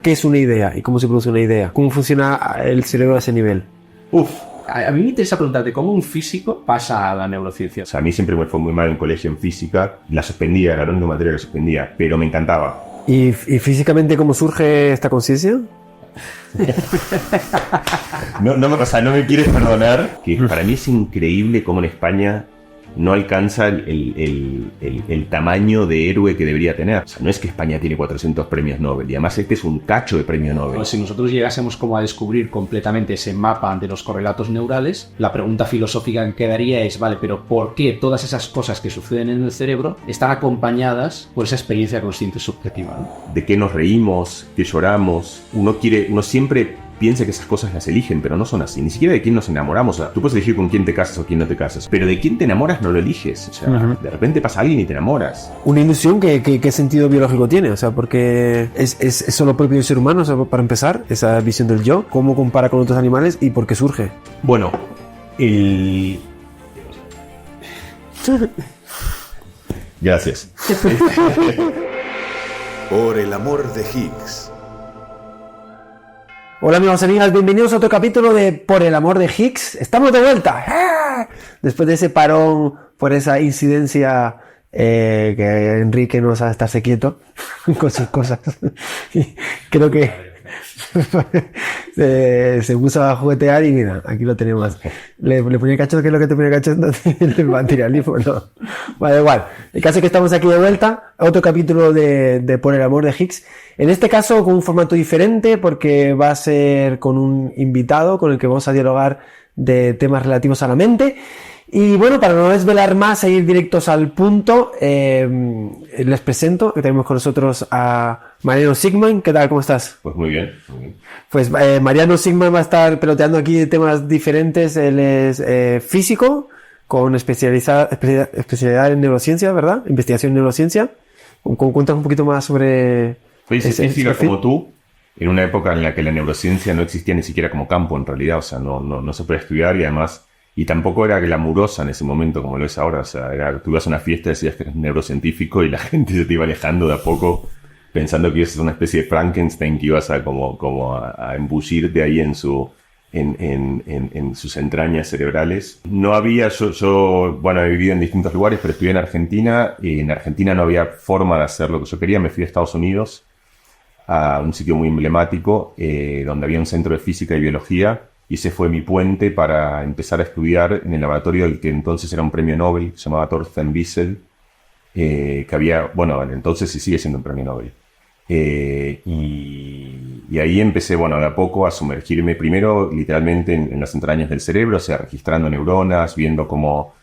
¿Qué es una idea y cómo se produce una idea? ¿Cómo funciona el cerebro a ese nivel? A mí me interesa preguntarte cómo un físico pasa a la neurociencia. O sea, a mí siempre me fue muy mal en colegio en física. La suspendía, era la única materia que suspendía, pero me encantaba. ¿Y físicamente cómo surge esta conciencia? No me quieres perdonar, que para mí es increíble cómo en España no alcanza el tamaño de héroe que debería tener. O sea, no es que España tiene 400 premios Nobel, y además este es un cacho de premio Nobel. Pues si nosotros llegásemos como a descubrir completamente ese mapa de los correlatos neurales, la pregunta filosófica que quedaría es, vale, pero ¿por qué todas esas cosas que suceden en el cerebro están acompañadas por esa experiencia consciente subjetiva, ¿no? ¿De qué nos reímos? ¿Qué lloramos? Uno siempre piensa que esas cosas las eligen, pero no son así. Ni siquiera de quién nos enamoramos. O sea, tú puedes elegir con quién te casas o quién no te casas, pero de quién te enamoras no lo eliges. O sea, de repente pasa alguien y te enamoras. Una ilusión, ¿qué sentido biológico tiene? O sea, porque es solo propio del ser humano, o sea, para empezar, esa visión del yo, cómo compara con otros animales y por qué surge. Bueno, Gracias. Por el amor de Higgs. Hola amigos y amigas, bienvenidos a otro capítulo de Por el amor de Higgs. ¡Estamos de vuelta! ¡Ah! Después de ese parón por esa incidencia que Enrique no sabe estarse quieto con sus cosas. Creo que se puso a juguetear y mira, aquí lo tenemos. Le ponía cachondo, ¿qué es lo que te ponía cachondo? El materialismo, no. Vale, igual. El caso es que estamos aquí de vuelta, otro capítulo de Por el amor de Higgs. En este caso con un formato diferente porque va a ser con un invitado con el que vamos a dialogar de temas relativos a la mente. Y bueno, para no desvelar más e ir directos al punto, les presento que tenemos con nosotros a Mariano Sigman. ¿Qué tal? ¿Cómo estás? Pues muy bien, muy bien. Pues Mariano Sigman va a estar peloteando aquí temas diferentes. Él es físico con especialidad en neurociencia, ¿verdad? Investigación en neurociencia. Cuéntanos un poquito más sobre... Soy físico como tú, en una época en la que la neurociencia no existía ni siquiera como campo en realidad. O sea, no se puede estudiar y además... Y tampoco era glamurosa en ese momento como lo es ahora. O sea, tú ibas a una fiesta y decías que eres neurocientífico y la gente se te iba alejando de a poco pensando que ibas a ser una especie de Frankenstein que ibas a a embullirte ahí en sus entrañas cerebrales. No había, yo he vivido en distintos lugares, pero estudié en Argentina y en Argentina no había forma de hacer lo que yo quería. Me fui a Estados Unidos, a un sitio muy emblemático, donde había un centro de física y biología. Y ese fue mi puente para empezar a estudiar en el laboratorio del que entonces era un premio Nobel, se llamaba Thorsten Wiesel, que había, entonces sí sigue siendo un premio Nobel. Y ahí empecé, de a poco a sumergirme primero literalmente en las entrañas del cerebro, o sea, registrando neuronas, viendo cómo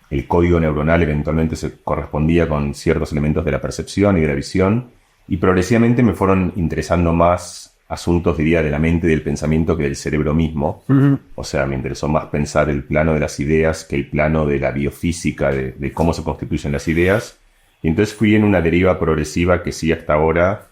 el código neuronal eventualmente se correspondía con ciertos elementos de la percepción y de la visión. Y progresivamente me fueron interesando más asuntos, diría, de la mente y del pensamiento que del cerebro mismo. Uh-huh. O sea, me interesó más pensar el plano de las ideas que el plano de la biofísica, de cómo se constituyen las ideas. Y entonces fui en una deriva progresiva que sí hasta ahora,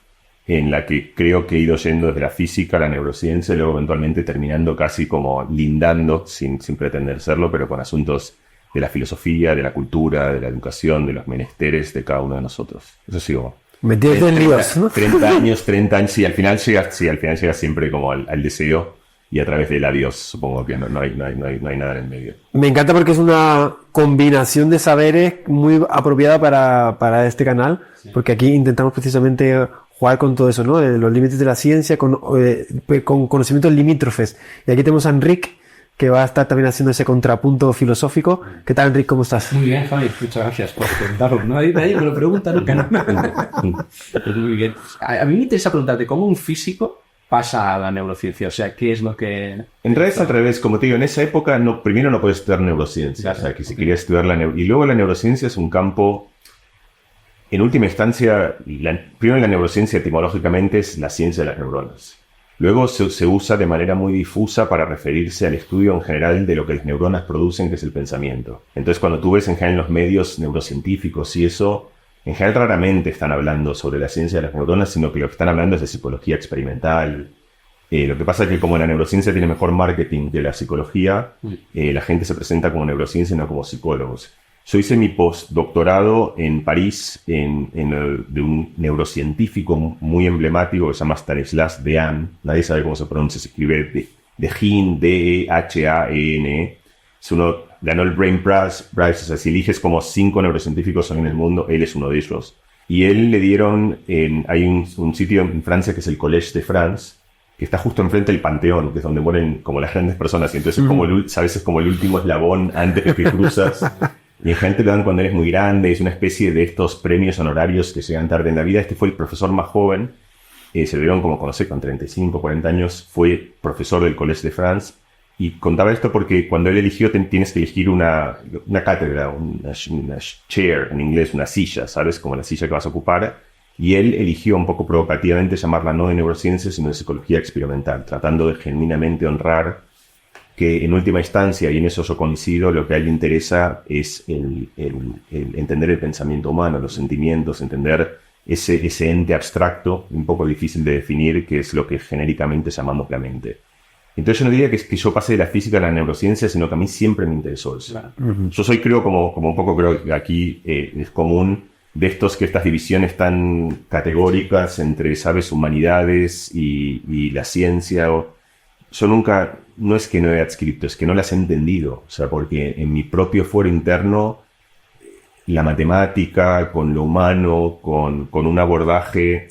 en la que creo que he ido yendo desde la física a la neurociencia y luego eventualmente terminando casi como lindando, sin pretender serlo, pero con asuntos de la filosofía, de la cultura, de la educación, de los menesteres de cada uno de nosotros. Eso sigo. Metido en líos, ¿no? 30 años, sí, al final llega siempre como al deseo y a través del adiós, supongo que no hay nada en el medio. Me encanta porque es una combinación de saberes muy apropiada para este canal, sí. Porque aquí intentamos precisamente jugar con todo eso, ¿no? Los límites de la ciencia, con conocimientos limítrofes. Y aquí tenemos a Enric, que va a estar también haciendo ese contrapunto filosófico. ¿Qué tal, Enrique? ¿Cómo estás? Muy bien, Javi. Muchas gracias por preguntarlo. Nadie me lo pregunta nunca. Pues muy bien. A mí me interesa preguntarte cómo un físico pasa a la neurociencia. O sea, ¿qué es lo que...? En realidad es al revés. Como te digo, en esa época primero no puedes estudiar neurociencia. Claro. O sea, que si querías estudiar y luego la neurociencia es un campo... En última instancia, primero la neurociencia etimológicamente es la ciencia de las neuronas. Luego se usa de manera muy difusa para referirse al estudio en general de lo que las neuronas producen, que es el pensamiento. Entonces, cuando tú ves en general en los medios neurocientíficos y eso, en general raramente están hablando sobre la ciencia de las neuronas, sino que lo que están hablando es de psicología experimental. Lo que pasa es que como la neurociencia tiene mejor marketing que la psicología, la gente se presenta como neurociencia y no como psicólogos. Yo hice mi postdoctorado en París de un neurocientífico muy emblemático que se llama Stanislas Dehaene. Nadie sabe cómo se pronuncia, se escribe Dehaene, D-E-H-A-E-N-E. Ganó el Brain Prize, o sea, si eliges como 5 neurocientíficos en el mundo, él es uno de ellos. Y él le dieron, hay un sitio en Francia que es el Collège de France, que está justo enfrente del Panteón, que es donde mueren como las grandes personas, y entonces es como el último eslabón antes de que cruzas. Y en gente te dan cuando eres muy grande, es una especie de estos premios honorarios que llegan tarde en la vida. Este fue el profesor más joven, se lo dieron como, no sé, con 35, 40 años, fue profesor del Collège de France. Y contaba esto porque cuando él eligió, tienes que elegir una cátedra, una chair en inglés, una silla, ¿sabes? Como la silla que vas a ocupar. Y él eligió un poco provocativamente llamarla no de neurociencias, sino de psicología experimental, tratando de genuinamente honrar que en última instancia, y en eso yo coincido, lo que a él le interesa es el entender el pensamiento humano, los sentimientos, entender ese ente abstracto, un poco difícil de definir, que es lo que genéricamente llamamos la mente. Entonces yo no diría que yo pase de la física a la neurociencia, sino que a mí siempre me interesó eso. Claro. Yo soy, creo, como un poco creo que aquí es común, de estas divisiones tan categóricas entre, ¿sabes?, humanidades y la ciencia. Yo nunca, no es que no he adscrito, es que no las he entendido. O sea, porque en mi propio fuero interno, la matemática, con lo humano, con un abordaje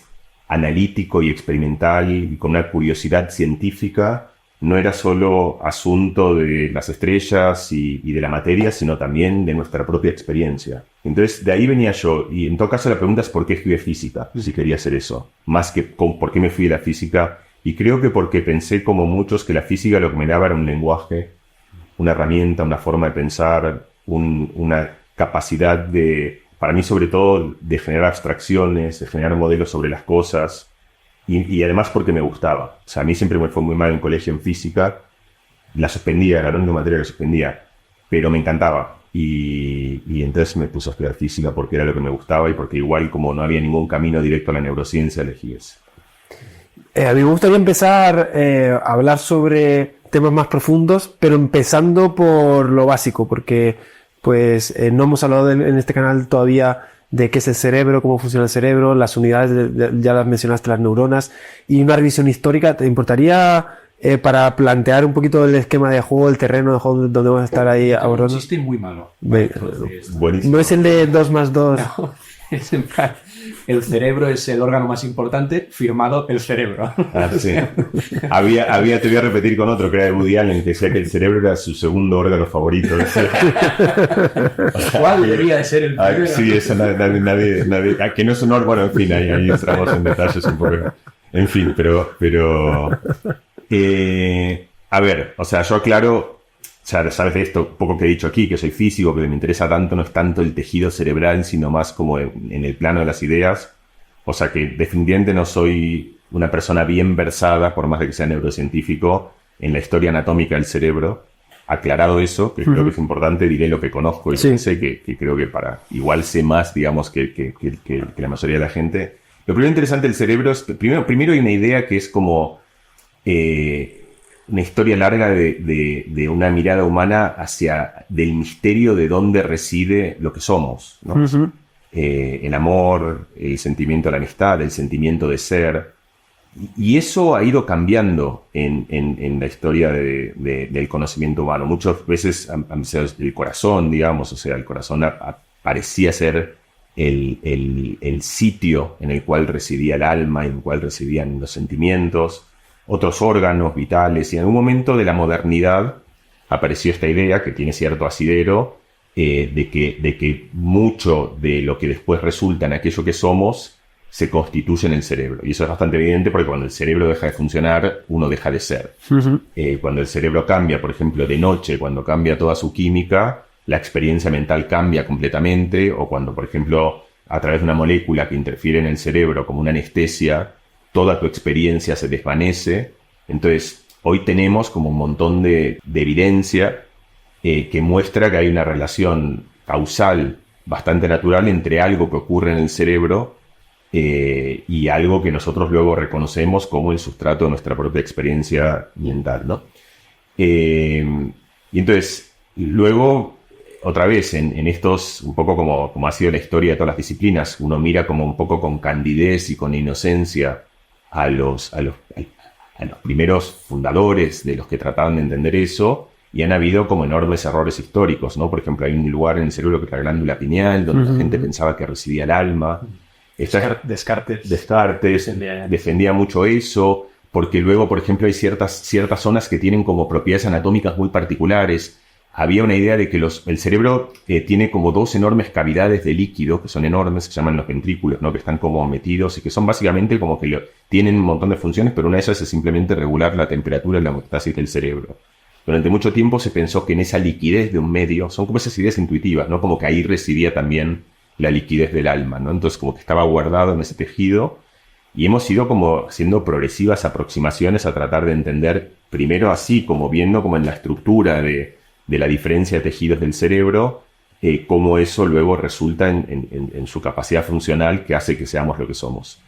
analítico y experimental, y con una curiosidad científica, no era solo asunto de las estrellas y de la materia, sino también de nuestra propia experiencia. Entonces, de ahí venía yo. Y en todo caso, la pregunta es por qué estudié física, si quería hacer eso. Más que por qué me fui de la física. Y creo que porque pensé, como muchos, que la física lo que me daba era un lenguaje, una herramienta, una forma de pensar, una capacidad de, para mí sobre todo, de generar abstracciones, de generar modelos sobre las cosas. Y además porque me gustaba. O sea, a mí siempre me fue muy mal en colegio en física. La suspendía, era la única materia que suspendía. Pero me encantaba. Y entonces me puse a estudiar física porque era lo que me gustaba y porque igual como no había ningún camino directo a la neurociencia, elegí eso. A mí me gustaría empezar a hablar sobre temas más profundos, pero empezando por lo básico, porque pues no hemos hablado en este canal todavía de qué es el cerebro, cómo funciona el cerebro, las unidades, ya las mencionaste, las neuronas, y una revisión histórica. ¿Te importaría, para plantear un poquito el esquema de juego, el terreno de juego donde vamos a estar ahí abordando? Un chiste muy malo. No es el de 2 más 2. No, es en plan, el cerebro es el órgano más importante, firmado el cerebro. Ah, sí. Te voy a repetir con otro, que era de Woody Allen, que decía que el cerebro era su segundo órgano favorito. ¿Cuál debería de ser el primero? Sí, eso nadie, que no es un órgano, bueno, en fin, ahí entramos en detalles un poco. En fin, pero a ver, o sea, yo aclaro, o sea, sabes de esto, poco que he dicho aquí, que soy físico, pero me interesa tanto, no es tanto el tejido cerebral, sino más como en el plano de las ideas. O sea, que definitivamente no soy una persona bien versada, por más de que sea neurocientífico, en la historia anatómica del cerebro. Aclarado eso, que creo que es importante, diré lo que conozco y lo que sé, que creo que igual sé más, digamos, que la mayoría de la gente. Lo primero interesante del cerebro es, primero hay una idea que es como una historia larga de una mirada humana hacia del misterio de dónde reside lo que somos, ¿no? El amor, el sentimiento de la amistad, el sentimiento de ser. Y eso ha ido cambiando en la historia del conocimiento humano. Muchas veces el corazón, digamos, o sea, el corazón parecía ser el sitio en el cual residía el alma, en el cual residían los sentimientos, otros órganos vitales, y en algún momento de la modernidad apareció esta idea que tiene cierto asidero, de que mucho de lo que después resulta en aquello que somos se constituye en el cerebro. Y eso es bastante evidente porque cuando el cerebro deja de funcionar, uno deja de ser. Cuando el cerebro cambia, por ejemplo, de noche, cuando cambia toda su química, la experiencia mental cambia completamente, o cuando, por ejemplo, a través de una molécula que interfiere en el cerebro como una anestesia, toda tu experiencia se desvanece. Entonces, hoy tenemos como un montón de evidencia que muestra que hay una relación causal bastante natural entre algo que ocurre en el cerebro y algo que nosotros luego reconocemos como el sustrato de nuestra propia experiencia mental, ¿no? Y entonces, luego, otra vez, en estos, un poco como ha sido la historia de todas las disciplinas, uno mira como un poco con candidez y con inocencia a los primeros fundadores de los que trataban de entender eso, y han habido como enormes errores históricos, ¿no? Por ejemplo, hay un lugar en el cerebro que es la glándula pineal, donde la gente pensaba que residía el alma. Descartes Defendía mucho eso, porque luego, por ejemplo, hay ciertas zonas que tienen como propiedades anatómicas muy particulares. Había una idea de que el cerebro tiene como dos enormes cavidades de líquido, que son enormes, que se llaman los ventrículos, ¿no? Que están como metidos y que son básicamente como que tienen un montón de funciones, pero una de ellas es simplemente regular la temperatura y la homeostasis del cerebro. Durante mucho tiempo se pensó que en esa liquidez de un medio, son como esas ideas intuitivas, ¿no? Como que ahí residía también la liquidez del alma, ¿no? Entonces como que estaba guardado en ese tejido, y hemos ido como haciendo progresivas aproximaciones a tratar de entender, primero así, como viendo como en la estructura de la diferencia de tejidos del cerebro, cómo eso luego resulta en su capacidad funcional que hace que seamos lo que somos.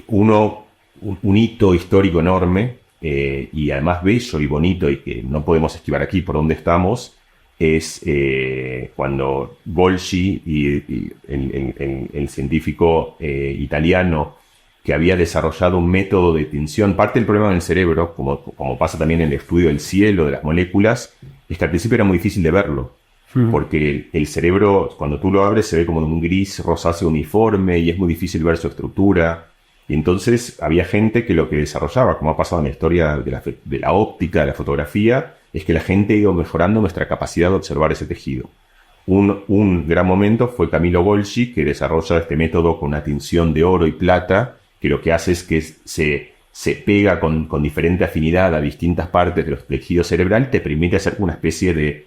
Un hito histórico enorme, y además bello y bonito, y que no podemos esquivar aquí por donde estamos, es cuando Golgi y el científico italiano que había desarrollado un método de tinción. Parte del problema del cerebro, como pasa también en el estudio del cielo, de las moléculas, es que al principio era muy difícil de verlo, porque el cerebro, cuando tú lo abres, se ve como un gris rosáceo uniforme y es muy difícil ver su estructura. Y entonces había gente que lo que desarrollaba, como ha pasado en la historia de la óptica, de la fotografía, es que la gente ha ido mejorando nuestra capacidad de observar ese tejido. Un gran momento fue Camillo Golgi, que desarrolla este método con una tinción de oro y plata, que lo que hace es que se pega con diferente afinidad a distintas partes de los tejidos cerebrales, te permite hacer una especie de,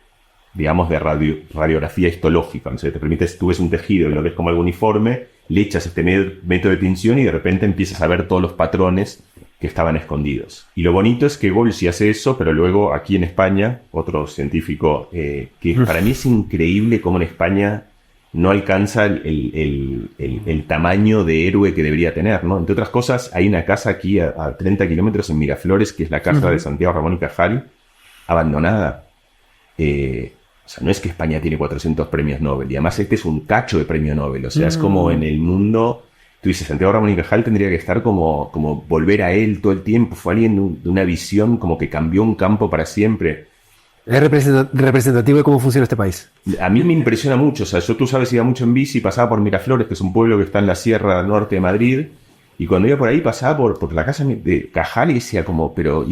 digamos, de radiografía histológica. Entonces te permite, tú ves un tejido y lo ves como algo uniforme, le echas este método de tinción y de repente empiezas a ver todos los patrones que estaban escondidos. Y lo bonito es que Golgi hace eso, pero luego aquí en España, otro científico que para mí es increíble cómo en España no alcanza el tamaño de héroe que debería tener, ¿no? Entre otras cosas, hay una casa aquí a 30 kilómetros en Miraflores, que es la casa de Santiago Ramón y Cajal, abandonada. O sea, no es que España tiene 400 premios Nobel, y además este es un cacho de premio Nobel. O sea, es como en el mundo, tú dices, Santiago Ramón y Cajal tendría que estar como volver a él todo el tiempo. Fue alguien de una visión como que cambió un campo para siempre. Es representativo de cómo funciona este país. A mí me impresiona mucho. O sea, tú sabes, iba mucho en bici, pasaba por Miraflores, que es un pueblo que está en la sierra norte de Madrid, y cuando iba por ahí pasaba por la casa de Cajal y decía como, pero...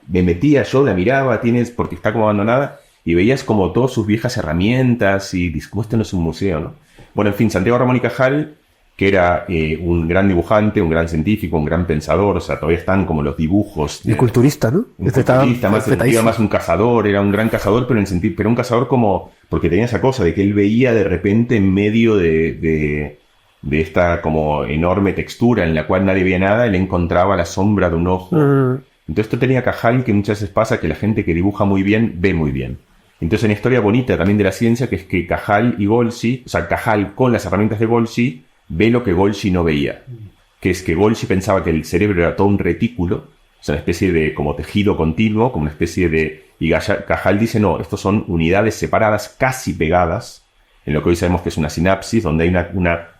me metía yo, la miraba, porque está como abandonada, y veías como todas sus viejas herramientas y como esto no es un museo, ¿no? Bueno, en fin, Santiago Ramón y Cajal, que era un gran dibujante, un gran científico, un gran pensador, o sea, todavía están como los dibujos. Y culturista, ¿no? Un culturista, más un cazador, era un gran cazador, pero un cazador como, porque tenía esa cosa de que él veía de repente en medio de esta como enorme textura en la cual nadie veía nada, él encontraba la sombra de un ojo. Entonces esto tenía Cajal, que muchas veces pasa que la gente que dibuja muy bien, ve muy bien. Entonces, una historia bonita también de la ciencia, que es que Cajal y Golgi, o sea, Cajal con las herramientas de Golgi, ve lo que Golgi no veía. Que es que Golgi pensaba que el cerebro era todo un retículo, o sea, una especie de como tejido continuo, como una especie de... Y Cajal dice, no, estos son unidades separadas, casi pegadas, en lo que hoy sabemos que es una sinapsis, donde hay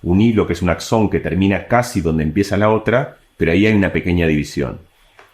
un hilo que es un axón que termina casi donde empieza la otra, pero ahí hay una pequeña división.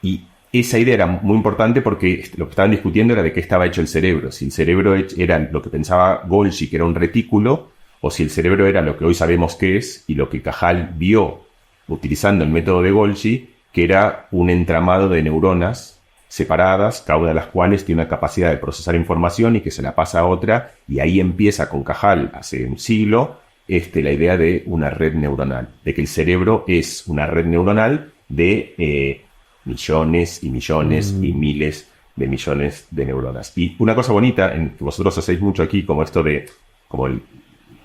Y esa idea era muy importante porque lo que estaban discutiendo era de qué estaba hecho el cerebro. Si el cerebro era lo que pensaba Golgi, que era un retículo, o si el cerebro era lo que hoy sabemos que es, y lo que Cajal vio utilizando el método de Golgi, que era un entramado de neuronas separadas, cada una de las cuales tiene una capacidad de procesar información y que se la pasa a otra, y ahí empieza con Cajal, hace un siglo, la idea de una red neuronal, de que el cerebro es una red neuronal de millones y millones y miles de millones de neuronas. Y una cosa bonita, que vosotros hacéis mucho aquí, como esto de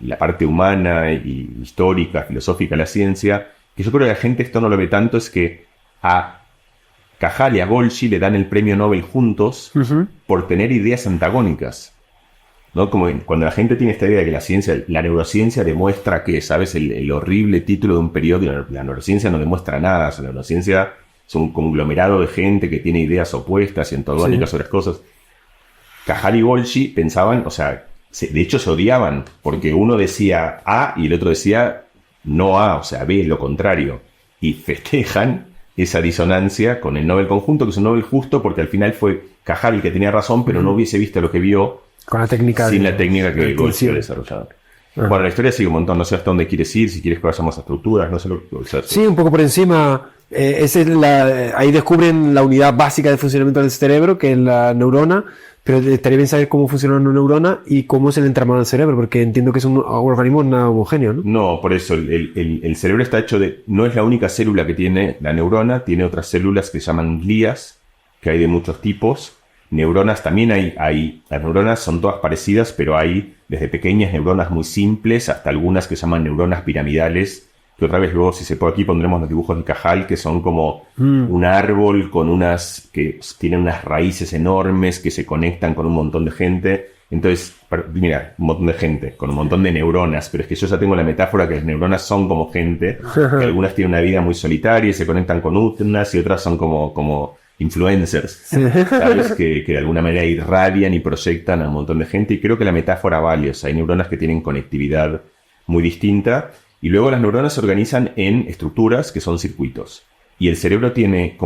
la parte humana y histórica, filosófica de la ciencia, que yo creo que la gente esto no lo ve tanto, es que a Cajal y a Golgi le dan el premio Nobel juntos por tener ideas antagónicas, ¿no? Como cuando la gente tiene esta idea de que la neurociencia demuestra que, ¿sabes? El horrible título de un periódico, la neurociencia no demuestra nada, o sea, la neurociencia es un conglomerado de gente que tiene ideas opuestas y antagónicas sobre las cosas. Cajal y Golgi pensaban, o sea, de hecho se odiaban, porque uno decía A y el otro decía no A, o sea, B, lo contrario. Y festejan esa disonancia con el Nobel conjunto, que es un Nobel justo, porque al final fue Cajal el que tenía razón, pero no hubiese visto lo que vio Con la técnica. sin la técnica que de Golgi ha intención. desarrollado. Bueno, la historia sigue un montón, no sé hasta dónde quieres ir, si quieres que vayamos a estructuras, no sé lo que... O sea, Sí, un poco por encima. Ahí descubren la unidad básica de funcionamiento del cerebro, que es la neurona, pero estaría bien saber cómo funciona una neurona y cómo es el entramado del cerebro, porque entiendo que es un organismo no homogéneo, ¿no? No, por eso el cerebro está hecho de... No es la única célula que tiene la neurona, tiene otras células que se llaman glías, que hay de muchos tipos. Neuronas también hay. Las neuronas son todas parecidas, pero hay desde pequeñas neuronas muy simples hasta algunas que se llaman neuronas piramidales, que otra vez luego, si se puede aquí, pondremos los dibujos de Cajal, que son como un árbol con que tienen unas raíces enormes que se conectan con un montón de gente. Entonces, mira, un montón de gente, con un montón de neuronas, pero es que yo ya tengo la metáfora que las neuronas son como gente, que algunas tienen una vida muy solitaria y se conectan con unas y otras son como influencers, ¿sabes? Que de alguna manera irradian y proyectan a un montón de gente, y creo que la metáfora vale. O sea, hay neuronas que tienen conectividad muy distinta, y luego las neuronas se organizan en estructuras que son circuitos. Y el cerebro tiene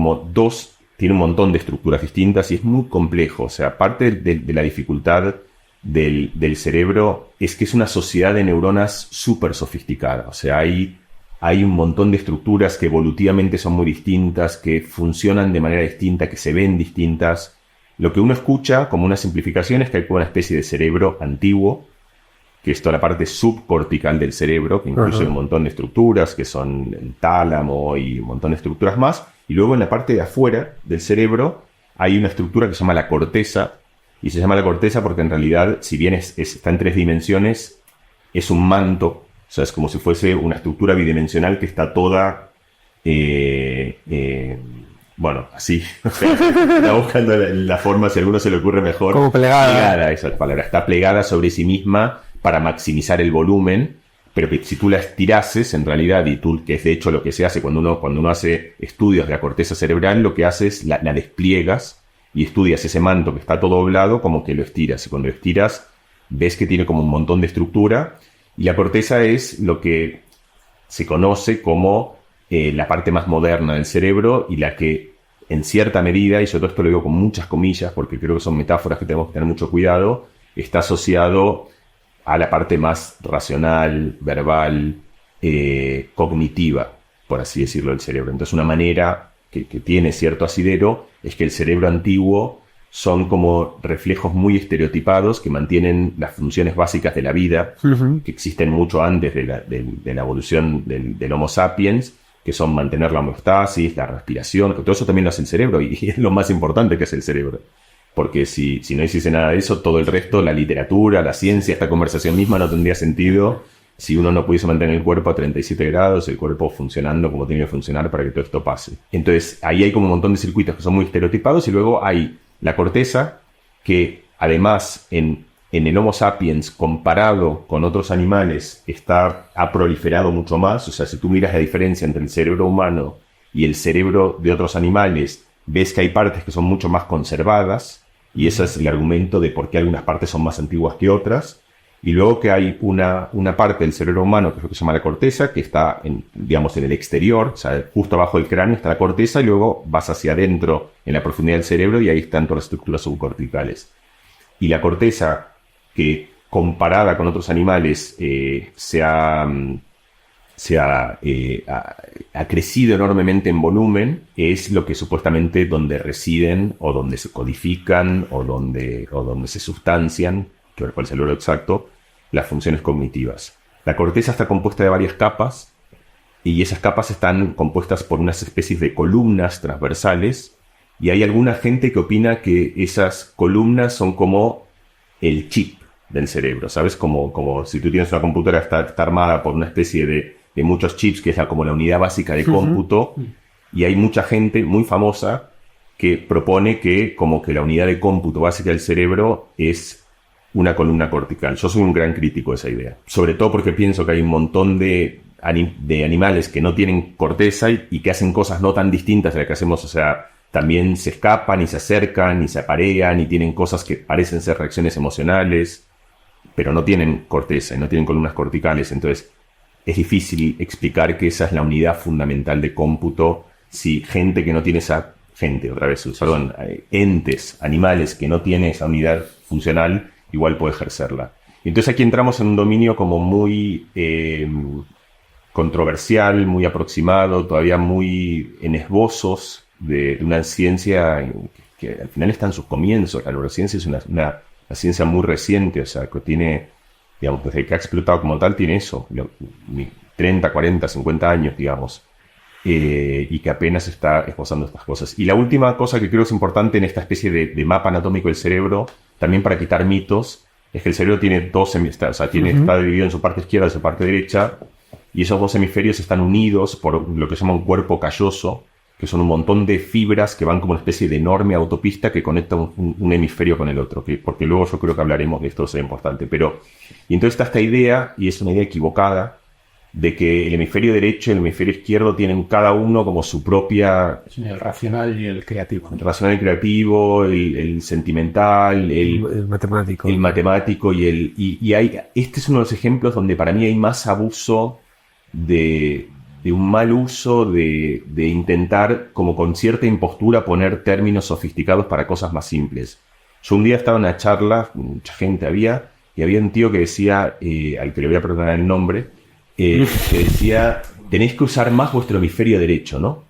tiene un montón de estructuras distintas y es muy complejo. O sea, parte de la dificultad del cerebro es que es una sociedad de neuronas súper sofisticada. O sea, hay un montón de estructuras que evolutivamente son muy distintas, que funcionan de manera distinta, que se ven distintas. Lo que uno escucha como una simplificación es que hay como una especie de cerebro antiguo, que es toda la parte subcortical del cerebro, que incluye un montón de estructuras, que son el tálamo y un montón de estructuras más. Y luego en la parte de afuera del cerebro hay una estructura que se llama la corteza, y se llama la corteza porque en realidad, si bien está en 3 dimensiones, es un manto. O sea, es como si fuese una estructura bidimensional que está toda, bueno, así. O sea, está buscando la forma, si a alguno se le ocurre mejor. Como plegada. Plegada, esa es la palabra. Está plegada sobre sí misma para maximizar el volumen, pero que si tú la estirases, en realidad, que es de hecho lo que se hace cuando uno hace estudios de la corteza cerebral, lo que hace es la despliegas y estudias ese manto que está todo doblado, como que lo estiras. Y cuando lo estiras, ves que tiene como un montón de estructura. Y la corteza es lo que se conoce como la parte más moderna del cerebro y la que, en cierta medida, y yo todo esto lo digo con muchas comillas porque creo que son metáforas que tenemos que tener mucho cuidado, está asociado a la parte más racional, verbal, cognitiva, por así decirlo, del cerebro. Entonces, una manera que tiene cierto asidero es que el cerebro antiguo son como reflejos muy estereotipados que mantienen las funciones básicas de la vida, que existen mucho antes de la evolución del Homo sapiens, que son mantener la homeostasis, la respiración, que todo eso también lo hace el cerebro, y es lo más importante que es el cerebro. Porque si no hiciese nada de eso, todo el resto, la literatura, la ciencia, esta conversación misma no tendría sentido si uno no pudiese mantener el cuerpo a 37 grados, el cuerpo funcionando como tiene que funcionar para que todo esto pase. Entonces, ahí hay como un montón de circuitos que son muy estereotipados, y luego hay la corteza, que además en el Homo sapiens, comparado con otros animales, ha proliferado mucho más. O sea, si tú miras la diferencia entre el cerebro humano y el cerebro de otros animales, ves que hay partes que son mucho más conservadas, y ese es el argumento de por qué algunas partes son más antiguas que otras. Y luego que hay una parte del cerebro humano, que es lo que se llama la corteza, que está en el exterior, o sea, justo abajo del cráneo está la corteza, y luego vas hacia adentro en la profundidad del cerebro y ahí están todas las estructuras subcorticales. Y la corteza, que comparada con otros animales ha crecido enormemente en volumen, es lo que supuestamente donde residen o donde se codifican o donde se sustancian, que cuál es el orden exacto, las funciones cognitivas. La corteza está compuesta de varias capas, y esas capas están compuestas por unas especies de columnas transversales, y hay alguna gente que opina que esas columnas son como el chip del cerebro, ¿sabes? Como si tú tienes una computadora está armada por una especie de muchos chips, que es como la unidad básica de cómputo, y hay mucha gente muy famosa que propone que como que la unidad de cómputo básica del cerebro es una columna cortical. Yo soy un gran crítico de esa idea, sobre todo porque pienso que hay un montón de animales que no tienen corteza y que hacen cosas no tan distintas de las que hacemos. O sea, también se escapan y se acercan y se aparean y tienen cosas que parecen ser reacciones emocionales. pero no tienen corteza y no tienen columnas corticales. Entonces, es difícil explicar que esa es la unidad fundamental de cómputo si gente que no tiene esa... entes, animales que no tienen esa unidad funcional, igual puede ejercerla. Entonces aquí entramos en un dominio como muy controversial, muy aproximado, todavía muy en esbozos de una ciencia que al final está en sus comienzos. La neurociencia es una ciencia muy reciente, o sea, que tiene, digamos, desde que ha explotado como tal, tiene eso, 30, 40, 50 años, digamos. Y que apenas está esbozando estas cosas. Y la última cosa que creo es importante en esta especie de mapa anatómico del cerebro, también para quitar mitos, es que el cerebro tiene dos hemisferios, o sea, está dividido en su parte izquierda y su parte derecha, y esos dos hemisferios están unidos por lo que se llama un cuerpo calloso, que son un montón de fibras que van como una especie de enorme autopista que conecta un hemisferio con el otro, porque luego yo creo que hablaremos de esto, es importante. Y entonces está esta idea, y es una idea equivocada, de que el hemisferio derecho y el hemisferio izquierdo tienen cada uno como su propia... El racional y el creativo. El racional y el creativo, el sentimental, el matemático. El matemático y este es uno de los ejemplos donde para mí hay más abuso de un mal uso de intentar como con cierta impostura poner términos sofisticados para cosas más simples. Yo un día estaba en una charla, mucha gente había un tío que decía, al que le voy a perdonar el nombre, que decía, tenéis que usar más vuestro hemisferio derecho, ¿no?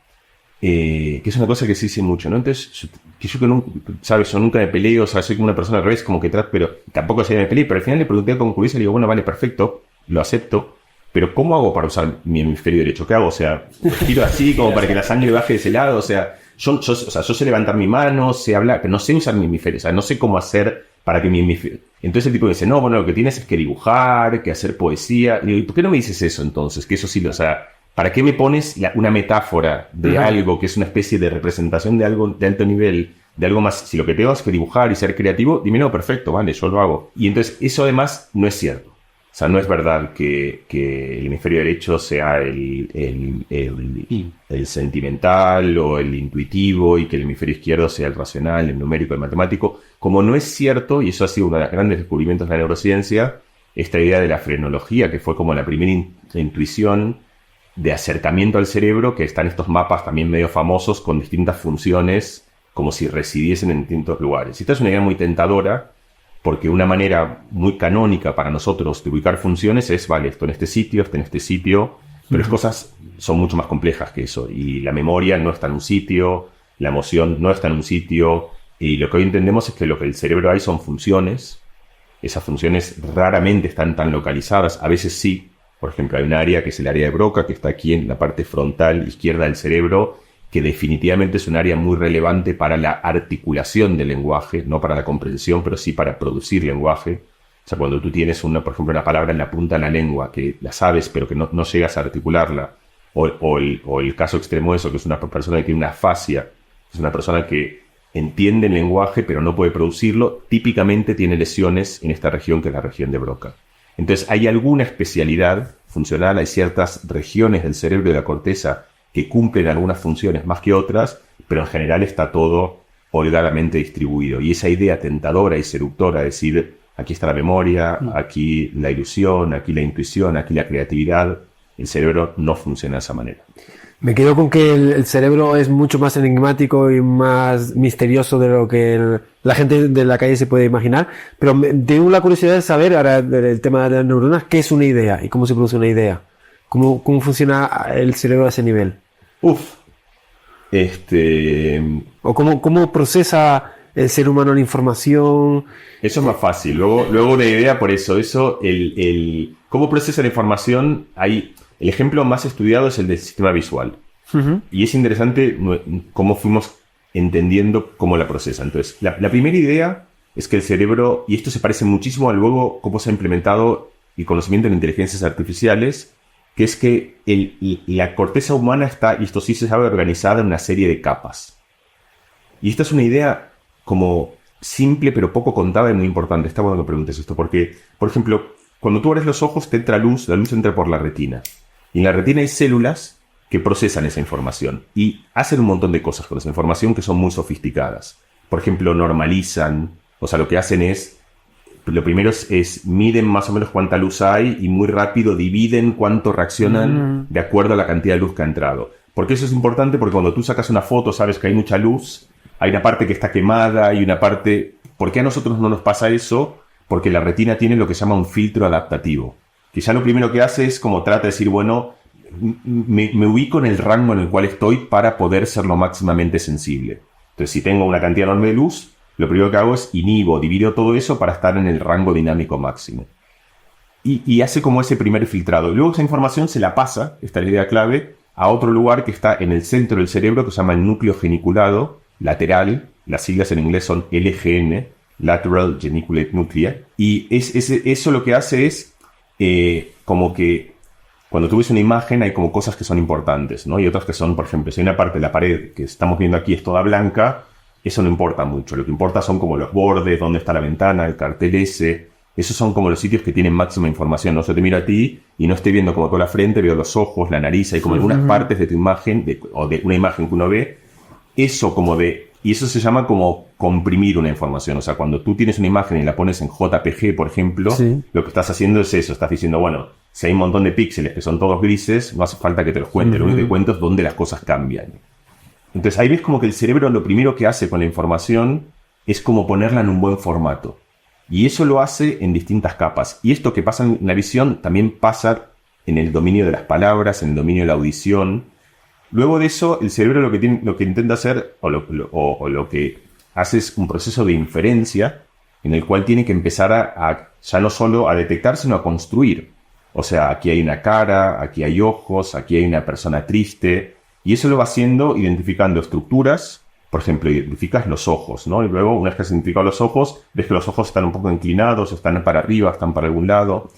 Que es una cosa que se dice mucho, ¿no? Entonces, yo que nunca, ¿sabes? Yo nunca me peleo, o sea, soy como una persona al revés, como que pero tampoco se me peleé, pero al final le pregunté con curiosidad y le digo, bueno, vale, perfecto, lo acepto, pero ¿cómo hago para usar mi hemisferio derecho? ¿Qué hago? O sea, tiro así como para que la sangre baje de ese lado, o sea, yo sé levantar mi mano, sé hablar, pero no sé usar mi hemisferio, o sea, no sé cómo hacer para que mi hemisferio... Entonces el tipo dice, no, bueno, lo que tienes es que dibujar, que hacer poesía. Y digo, ¿y por qué no me dices eso entonces? Que eso sí, o sea, ¿para qué me pones una metáfora de algo que es una especie de representación de algo de alto nivel, de algo más? Si lo que tengo es que dibujar y ser creativo, dime, no, perfecto, vale, yo lo hago. Y entonces eso además no es cierto. O sea, no es verdad que el hemisferio derecho sea el sentimental o el intuitivo y que el hemisferio izquierdo sea el racional, el numérico, el matemático. Como no es cierto, y eso ha sido uno de los grandes descubrimientos de la neurociencia, esta idea de la frenología, que fue como la primera intuición de acercamiento al cerebro, que están estos mapas también medio famosos con distintas funciones, como si residiesen en distintos lugares. Y esta es una idea muy tentadora, porque una manera muy canónica para nosotros de ubicar funciones es, vale, esto en este sitio, pero las cosas son mucho más complejas que eso. Y la memoria no está en un sitio, la emoción no está en un sitio, y lo que hoy entendemos es que lo que el cerebro hay son funciones. Esas funciones raramente están tan localizadas, a veces sí. Por ejemplo, hay un área que es el área de Broca, que está aquí en la parte frontal izquierda del cerebro, que definitivamente es un área muy relevante para la articulación del lenguaje, no para la comprensión, pero sí para producir lenguaje. O sea, cuando tú tienes, por ejemplo, una palabra en la punta de la lengua, que la sabes, pero que no llegas a articularla, o el caso extremo de eso, que es una persona que tiene una afasia, es una persona que entiende el lenguaje, pero no puede producirlo, típicamente tiene lesiones en esta región, que es la región de Broca. Entonces, hay alguna especialidad funcional, hay ciertas regiones del cerebro y de la corteza que cumplen algunas funciones más que otras, pero en general está todo holgadamente distribuido. Y esa idea tentadora y seductora de decir, aquí está la memoria, aquí la ilusión, aquí la intuición, aquí la creatividad, el cerebro no funciona de esa manera. Me quedo con que el cerebro es mucho más enigmático y más misterioso de lo que la gente de la calle se puede imaginar, pero tengo la curiosidad de saber, ahora del tema de las neuronas, qué es una idea y cómo se produce una idea. ¿Cómo funciona el cerebro a ese nivel? O cómo procesa el ser humano la información. Eso es más fácil. Luego una idea por eso. Cómo procesa la información. El ejemplo más estudiado es el del sistema visual. Uh-huh. Y es interesante cómo fuimos entendiendo cómo la procesa. Entonces, la primera idea es que el cerebro, y esto se parece muchísimo a luego cómo se ha implementado el conocimiento en inteligencias artificiales, que es que la corteza humana está, y esto sí se sabe, organizada en una serie de capas. Y esta es una idea como simple pero poco contada y muy importante. Está bueno que preguntes esto, porque, por ejemplo, cuando tú abres los ojos te entra luz, la luz entra por la retina. Y en la retina hay células que procesan esa información y hacen un montón de cosas con esa información que son muy sofisticadas. Por ejemplo, normalizan, o sea, lo que hacen es lo primero es miden más o menos cuánta luz hay y muy rápido dividen cuánto reaccionan de acuerdo a la cantidad de luz que ha entrado. ¿Por qué eso es importante? Porque cuando tú sacas una foto sabes que hay mucha luz, hay una parte que está quemada, hay una parte... ¿Por qué a nosotros no nos pasa eso? Porque la retina tiene lo que se llama un filtro adaptativo. Que ya lo primero que hace es como trata de decir, bueno, me ubico en el rango en el cual estoy para poder ser lo máximamente sensible. Entonces, si tengo una cantidad enorme de luz, lo primero que hago es divido todo eso para estar en el rango dinámico máximo. Y hace como ese primer filtrado. Luego esa información se la pasa, esta es la idea clave, a otro lugar que está en el centro del cerebro que se llama el núcleo geniculado lateral. Las siglas en inglés son LGN, Lateral Geniculate Nuclei. Y eso lo que hace es como que cuando tú ves una imagen hay como cosas que son importantes, ¿no? Y otras que son, por ejemplo, si hay una parte de la pared que estamos viendo aquí es toda blanca, eso no importa mucho. Lo que importa son como los bordes, dónde está la ventana, el cartel ese. Esos son como los sitios que tienen máxima información. No, yo te miro a ti y no estoy viendo como toda la frente, veo los ojos, la nariz, hay como algunas partes de tu imagen, o de una imagen que uno ve. Eso como de... Y eso se llama como comprimir una información. O sea, cuando tú tienes una imagen y la pones en JPG, por ejemplo, lo que estás haciendo es eso. Estás diciendo, bueno, si hay un montón de píxeles que son todos grises, no hace falta que te los cuente. Lo único que cuento es dónde las cosas cambian. Entonces ahí ves como que el cerebro lo primero que hace con la información es como ponerla en un buen formato. Y eso lo hace en distintas capas. Y esto que pasa en la visión también pasa en el dominio de las palabras, en el dominio de la audición. Luego de eso, el cerebro lo que intenta hacer, o lo que hace es un proceso de inferencia en el cual tiene que empezar a ya no solo a detectar, sino a construir. O sea, aquí hay una cara, aquí hay ojos, aquí hay una persona triste. Y eso lo va haciendo identificando estructuras. Por ejemplo, identificas los ojos, ¿no? Y luego, una vez que has identificado los ojos, ves que los ojos están un poco inclinados, están para arriba, están para algún lado.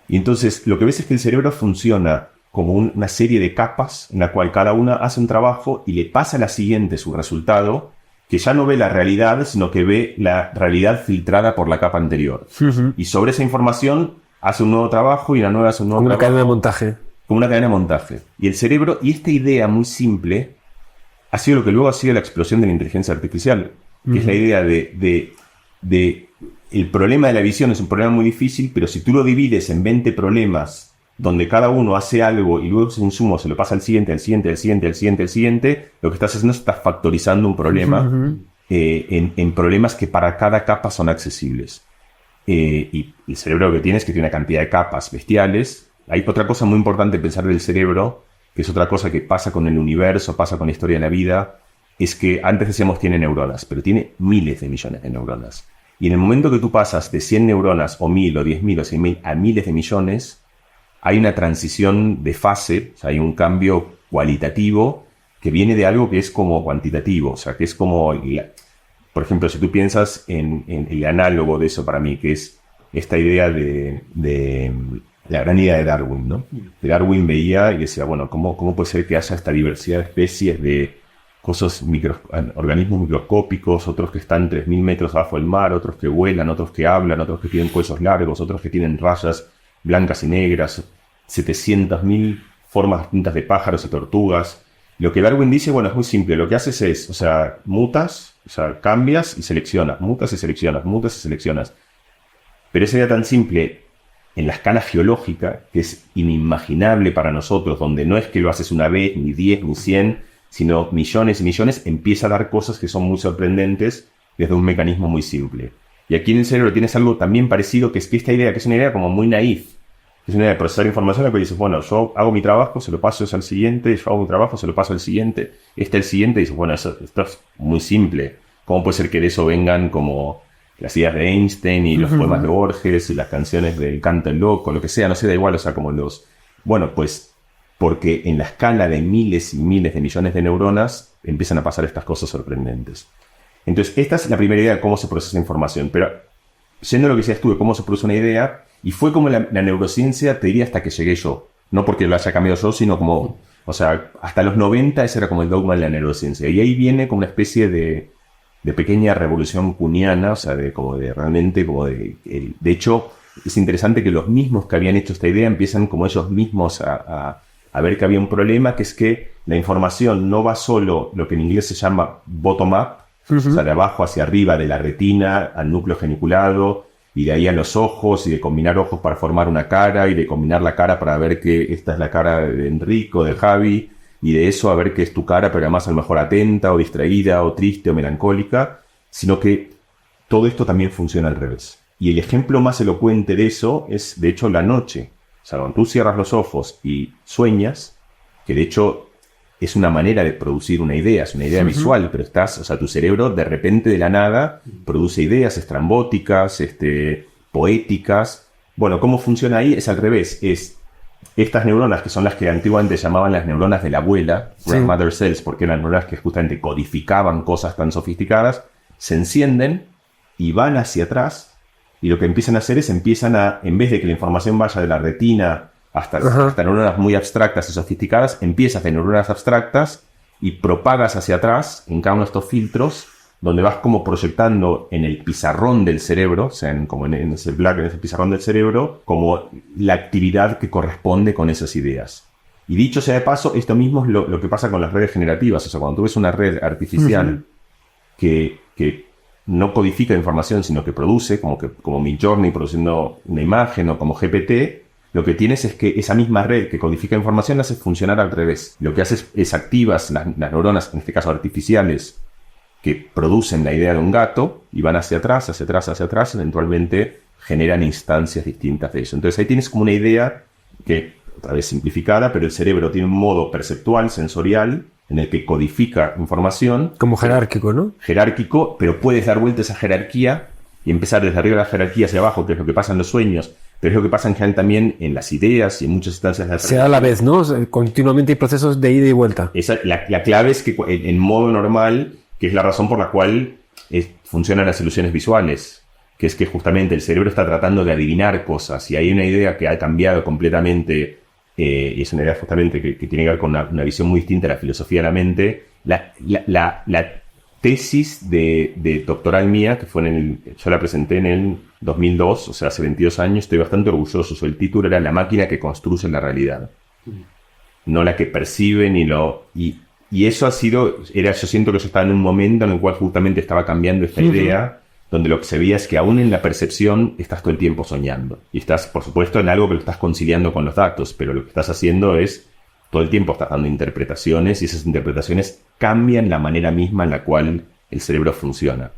Y entonces, lo que ves es que el cerebro funciona como una serie de capas en la cual cada una hace un trabajo y le pasa a la siguiente su resultado, que ya no ve la realidad, sino que ve la realidad filtrada por la capa anterior. Y sobre esa información hace un nuevo trabajo y la nueva hace un nuevo trabajo. Una cadena de montaje. Como una cadena de montaje. Y el cerebro, y esta idea muy simple, ha sido lo que luego ha sido la explosión de la inteligencia artificial, que es la idea de el problema de la visión es un problema muy difícil, pero si tú lo divides en 20 problemas, donde cada uno hace algo y luego ese insumo se lo pasa al siguiente, al siguiente, al siguiente, al siguiente, al siguiente, lo que estás haciendo es estás factorizando un problema en problemas que para cada capa son accesibles. Y el cerebro lo que tiene es que tiene una cantidad de capas bestiales. Hay otra cosa muy importante pensar del cerebro, que es otra cosa que pasa con el universo, pasa con la historia de la vida, es que antes decíamos tiene neuronas, pero tiene miles de millones de neuronas. Y en el momento que tú pasas de 100 neuronas, o 1000, o 10.000, o 100.000, a miles de millones, hay una transición de fase, o sea, hay un cambio cualitativo que viene de algo que es como cuantitativo, o sea, que es como... Por ejemplo, si tú piensas en el análogo de eso para mí, que es esta idea de la gran idea de Darwin, ¿no? Darwin veía y decía, bueno, ¿cómo puede ser que haya esta diversidad de especies de cosas, organismos microscópicos, otros que están 3.000 metros abajo del mar, otros que vuelan, otros que hablan, otros que tienen cuellos largos, otros que tienen rayas blancas y negras, 700.000 formas distintas de pájaros y tortugas? Lo que Darwin dice, bueno, es muy simple. Lo que haces es, o sea, mutas, o sea, cambias y seleccionas, mutas y seleccionas, mutas y seleccionas. Pero esa idea tan simple en la escala geológica, que es inimaginable para nosotros, donde no es que lo haces una vez, ni 10, ni 100, sino millones y millones, empieza a dar cosas que son muy sorprendentes desde un mecanismo muy simple. Y aquí en el cerebro tienes algo también parecido, que es que esta idea, que es una idea como muy naif, es una idea de procesar información, en la que dices, bueno, yo hago mi trabajo, se lo paso al siguiente, yo hago mi trabajo, se lo paso al siguiente, el siguiente, y dices, bueno, esto es muy simple. ¿Cómo puede ser que de eso vengan como las ideas de Einstein y los poemas de Borges y las canciones del Canto el Loco, lo que sea, no sé, da igual, o sea, como los... Bueno, pues porque en la escala de miles y miles de millones de neuronas empiezan a pasar estas cosas sorprendentes. Entonces, esta es la primera idea de cómo se procesa información, pero siendo lo que decías tú de cómo se produce una idea, y fue como la neurociencia, te diría, hasta que llegué yo. No porque lo haya cambiado yo, sino como... O sea, hasta los 90 ese era como el dogma de la neurociencia. Y ahí viene como una especie de pequeña revolución kuhniana, o sea, de hecho, es interesante que los mismos que habían hecho esta idea empiezan como ellos mismos a ver que había un problema, que es que la información no va solo lo que en inglés se llama bottom-up, o sea, de abajo hacia arriba, de la retina al núcleo geniculado, y de ahí a los ojos, y de combinar ojos para formar una cara, y de combinar la cara para ver que esta es la cara de Enrico, de Javi, y de eso a ver que es tu cara, pero además a lo mejor atenta, o distraída, o triste, o melancólica, sino que todo esto también funciona al revés. Y el ejemplo más elocuente de eso es, de hecho, la noche. O sea, cuando tú cierras los ojos y sueñas, que de hecho es una manera de producir una idea, es una idea visual, pero tu cerebro de repente de la nada produce ideas estrambóticas, poéticas. Bueno, ¿cómo funciona ahí? Es al revés, es estas neuronas, que son las que antiguamente llamaban las neuronas de la abuela, grandmother cells, porque eran neuronas que justamente codificaban cosas tan sofisticadas, se encienden y van hacia atrás, y lo que empiezan a hacer es, en vez de que la información vaya de la retina hasta neuronas muy abstractas y sofisticadas, empiezas de neuronas abstractas y propagas hacia atrás en cada uno de estos filtros, donde vas como proyectando en el pizarrón del cerebro, o sea, como en ese pizarrón del cerebro, como la actividad que corresponde con esas ideas. Y dicho sea de paso, esto mismo es lo que pasa con las redes generativas. O sea, cuando tú ves una red artificial que no codifica información, sino que produce, como Midjourney produciendo una imagen, o como GPT, lo que tienes es que esa misma red que codifica información la hace funcionar al revés. Lo que haces es activas las neuronas, en este caso artificiales, que producen la idea de un gato, y van hacia atrás, eventualmente generan instancias distintas de eso. Entonces ahí tienes como una idea que, otra vez simplificada, pero el cerebro tiene un modo perceptual, sensorial, en el que codifica información. Como jerárquico, ¿no? Jerárquico, pero puedes dar vuelta a esa jerarquía y empezar desde arriba de la jerarquía hacia abajo, que es lo que pasa en los sueños, pero es lo que pasa en general también en las ideas y en muchas instancias de la Se da a la vez, ¿no? Continuamente hay procesos de ida y vuelta. La clave es que en modo normal, que es la razón por la cual funcionan las ilusiones visuales, que es que justamente el cerebro está tratando de adivinar cosas, y hay una idea que ha cambiado completamente, y es una idea justamente que tiene que ver con una visión muy distinta de la filosofía de la mente. La tesis de doctoral mía, que fue yo la presenté en el 2002, o sea, hace 22 años, estoy bastante orgulloso. El título era La máquina que construye la realidad, no la que percibe y eso yo siento que yo estaba en un momento en el cual justamente estaba cambiando esta idea, donde lo que se veía es que aún en la percepción estás todo el tiempo soñando. Y estás, por supuesto, en algo que lo estás conciliando con los datos, pero lo que estás haciendo es, todo el tiempo estás dando interpretaciones, y esas interpretaciones cambian la manera misma en la cual el cerebro funciona.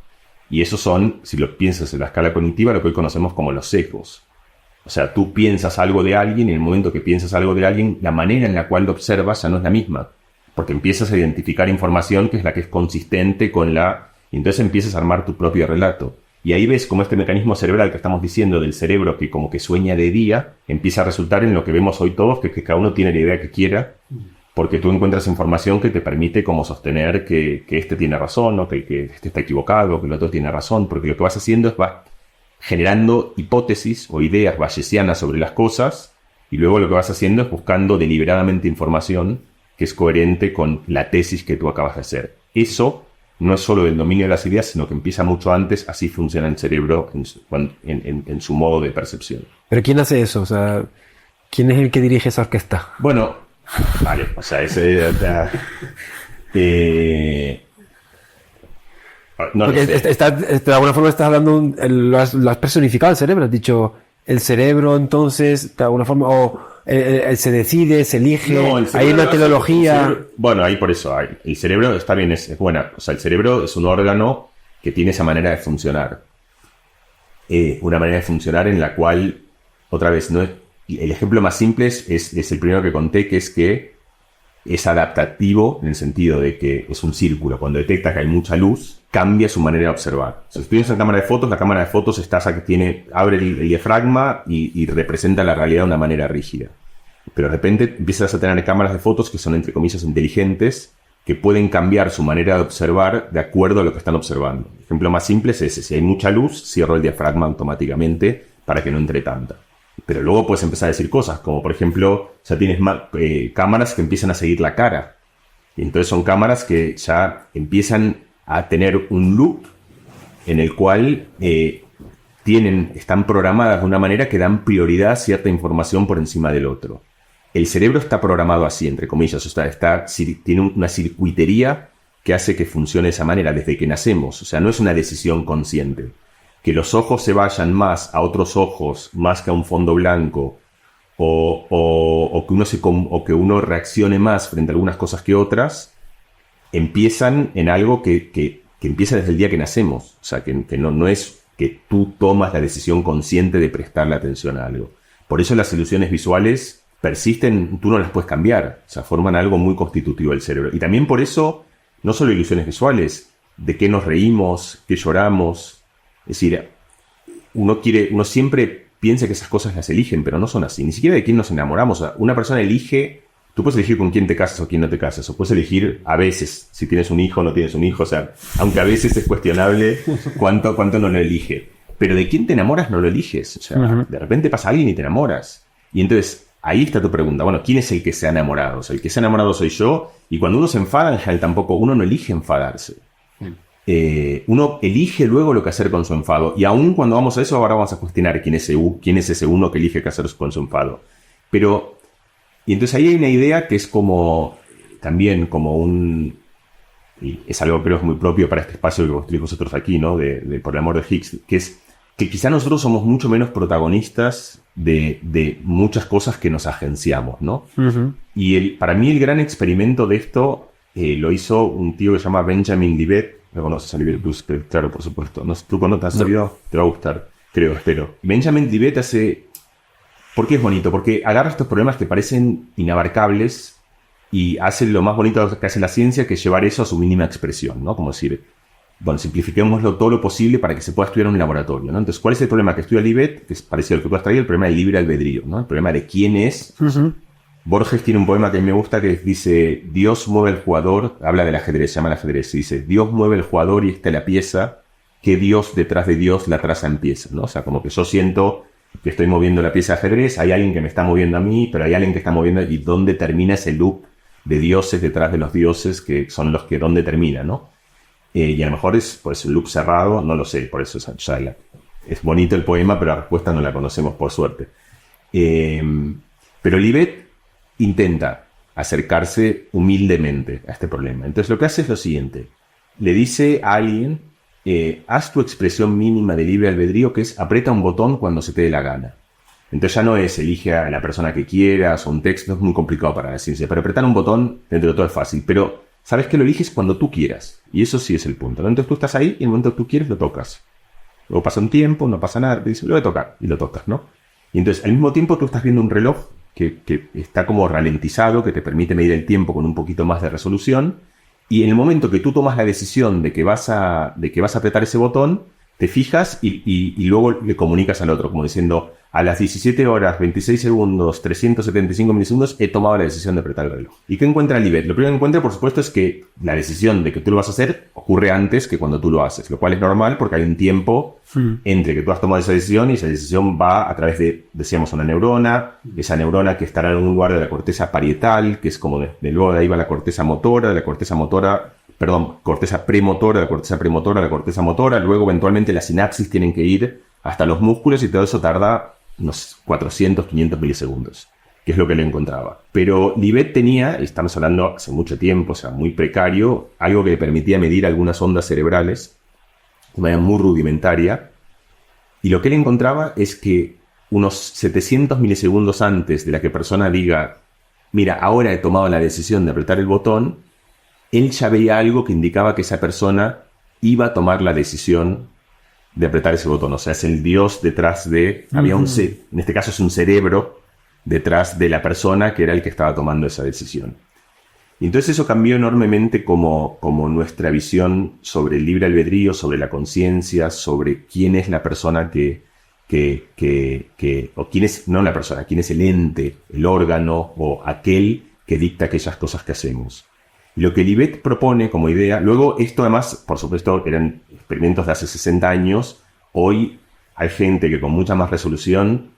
Y esos son, si lo piensas en la escala cognitiva, lo que hoy conocemos como los sesgos. O sea, tú piensas algo de alguien, y en el momento que piensas algo de alguien, la manera en la cual lo observas ya no es la misma. Porque empiezas a identificar información que es la que es consistente con y entonces empiezas a armar tu propio relato. Y ahí ves cómo este mecanismo cerebral que estamos diciendo del cerebro que como que sueña de día, empieza a resultar en lo que vemos hoy todos, que es que cada uno tiene la idea que quiera, porque tú encuentras información que te permite como sostener que este tiene razón, o que este está equivocado, que el otro tiene razón, porque lo que vas haciendo es vas generando hipótesis o ideas bayesianas sobre las cosas, y luego lo que vas haciendo es buscando deliberadamente información que es coherente con la tesis que tú acabas de hacer. Eso no es solo del dominio de las ideas, sino que empieza mucho antes. Así funciona el cerebro en su modo de percepción. ¿Pero quién hace eso? O sea, ¿quién es el que dirige esa orquesta? Bueno, vale, o sea, no porque de alguna forma estás hablando, lo has personificado el cerebro, has dicho el cerebro, entonces, de alguna forma, se decide, se elige, hay una teleología. Bueno, ahí por eso hay. El cerebro está bien, es buena. O sea, el cerebro es un órgano que tiene esa manera de funcionar. Una manera de funcionar en la cual, otra vez, no es, el ejemplo más simple es el primero que conté, que es que es adaptativo en el sentido de que es un círculo. Cuando detecta que hay mucha luz, cambia su manera de observar. Si tú tienes una cámara de fotos, la cámara de fotos abre el diafragma y representa la realidad de una manera rígida. Pero de repente empiezas a tener cámaras de fotos que son, entre comillas, inteligentes, que pueden cambiar su manera de observar de acuerdo a lo que están observando. El ejemplo más simple es ese. Si hay mucha luz, cierro el diafragma automáticamente para que no entre tanta. Pero luego puedes empezar a decir cosas, como por ejemplo, ya tienes cámaras que empiezan a seguir la cara. Y entonces son cámaras que ya empiezan a tener un loop en el cual están programadas de una manera que dan prioridad a cierta información por encima del otro. El cerebro está programado así, entre comillas, o sea, tiene una circuitería que hace que funcione de esa manera desde que nacemos. O sea, no es una decisión consciente. que los ojos se vayan más a otros ojos, más que a un fondo blanco, o que uno reaccione más frente a algunas cosas que otras, empiezan en algo que empieza desde el día que nacemos. O sea, que no es que tú tomas la decisión consciente de prestarle atención a algo. Por eso las ilusiones visuales persisten, tú no las puedes cambiar. O sea, forman algo muy constitutivo del cerebro. Y también por eso, no solo ilusiones visuales, de qué nos reímos, qué lloramos. Es decir, uno siempre piensa que esas cosas las eligen, pero no son así. Ni siquiera de quién nos enamoramos. O sea, una persona elige, tú puedes elegir con quién te casas o quién no te casas, o puedes elegir a veces si tienes un hijo o no tienes un hijo. O sea, aunque a veces es cuestionable cuánto no lo elige. Pero de quién te enamoras no lo eliges. O sea, de repente pasa alguien y te enamoras. Y entonces, ahí está tu pregunta. Bueno, ¿quién es el que se ha enamorado? O sea, el que se ha enamorado soy yo. Y cuando uno se enfada, en general tampoco, uno no elige enfadarse. Uno elige luego lo que hacer con su enfado. Y aún cuando vamos a eso, ahora vamos a cuestionar quién es ese uno que elige qué hacer con su enfado. Pero, y entonces ahí hay una idea que es como, también como y es algo que creo es muy propio para este espacio que construimos nosotros aquí, ¿no? Por el amor de Higgs, que es que quizá nosotros somos mucho menos protagonistas de muchas cosas que nos agenciamos, ¿no? Y para mí el gran experimento de esto lo hizo un tío que se llama Benjamin Libet. ¿Lo conoces a Libet? Claro, por supuesto. No, ¿tú cuando te has sabido? Te va a gustar, creo, espero. Benjamin Libet ¿por qué es bonito? Porque agarra estos problemas que parecen inabarcables y hace lo más bonito que hace la ciencia, que es llevar eso a su mínima expresión, ¿no? Como decir, bueno, simplifiquémoslo todo lo posible para que se pueda estudiar en un laboratorio, ¿no? Entonces, ¿cuál es el problema que estudia Libet? Que es parecido al que tú has traído, el problema del libre albedrío, ¿no? El problema de quién es. Borges tiene un poema que me gusta que dice: Dios mueve el jugador, habla del ajedrez, se llama el ajedrez, y dice: Dios mueve el jugador y esta es la pieza, que Dios detrás de Dios la traza en pieza, ¿no? O sea, como que yo siento que estoy moviendo la pieza de ajedrez, hay alguien que me está moviendo a mí, pero hay alguien que está moviendo, y dónde termina ese loop de dioses detrás de los dioses, que son los que dónde termina, ¿no? Y a lo mejor es pues un loop cerrado, no lo sé, por eso es bonito el poema, pero la respuesta no la conocemos por suerte. Pero Libet intenta acercarse humildemente a este problema. Entonces lo que hace es lo siguiente: le dice a alguien, haz tu expresión mínima de libre albedrío, que es aprieta un botón cuando se te dé la gana. Entonces ya no es elige a la persona que quieras o un texto, es muy complicado para la ciencia, pero apretar un botón dentro de todo es fácil, pero sabes que lo eliges cuando tú quieras, y eso sí es el punto, ¿no? Entonces tú estás ahí y en el momento que tú quieres lo tocas. Luego pasa un tiempo, no pasa nada, te dice, lo voy a tocar, y lo tocas, ¿no? Y entonces al mismo tiempo tú estás viendo un reloj que está como ralentizado, que te permite medir el tiempo con un poquito más de resolución, y en el momento que tú tomas la decisión de que vas a apretar ese botón, te fijas y luego le comunicas al otro, como diciendo, a las 17 horas, 26 segundos, 375 milisegundos, he tomado la decisión de apretar el reloj. ¿Y qué encuentra Libet? Lo primero que encuentra, por supuesto, es que la decisión de que tú lo vas a hacer ocurre antes que cuando tú lo haces, lo cual es normal porque hay un tiempo entre que tú has tomado esa decisión y esa decisión va a través de, decíamos, una neurona, esa neurona que estará en algún lugar de la corteza parietal, que es como luego de ahí va la corteza motora, de la corteza motora, corteza premotora, de la corteza premotora, a la corteza motora, luego eventualmente las sinapsis tienen que ir hasta los músculos y todo eso tarda unos 400, 500 milisegundos, que es lo que le encontraba. Pero Libet tenía, estamos hablando hace mucho tiempo, o sea, muy precario, algo que le permitía medir algunas ondas cerebrales de manera muy rudimentaria, y lo que él encontraba es que unos 700 milisegundos antes de la que persona diga, mira, ahora he tomado la decisión de apretar el botón, él ya veía algo que indicaba que esa persona iba a tomar la decisión de apretar ese botón. O sea, es el Dios detrás de... Había en este caso es un cerebro detrás de la persona que era el que estaba tomando esa decisión. Y entonces eso cambió enormemente como nuestra visión sobre el libre albedrío, sobre la conciencia, sobre quién es la persona o quién es, no la persona, quién es el ente, el órgano o aquel que dicta aquellas cosas que hacemos. Y lo que Libet propone como idea, luego esto además, por supuesto, eran experimentos de hace 60 años, hoy hay gente que con mucha más resolución,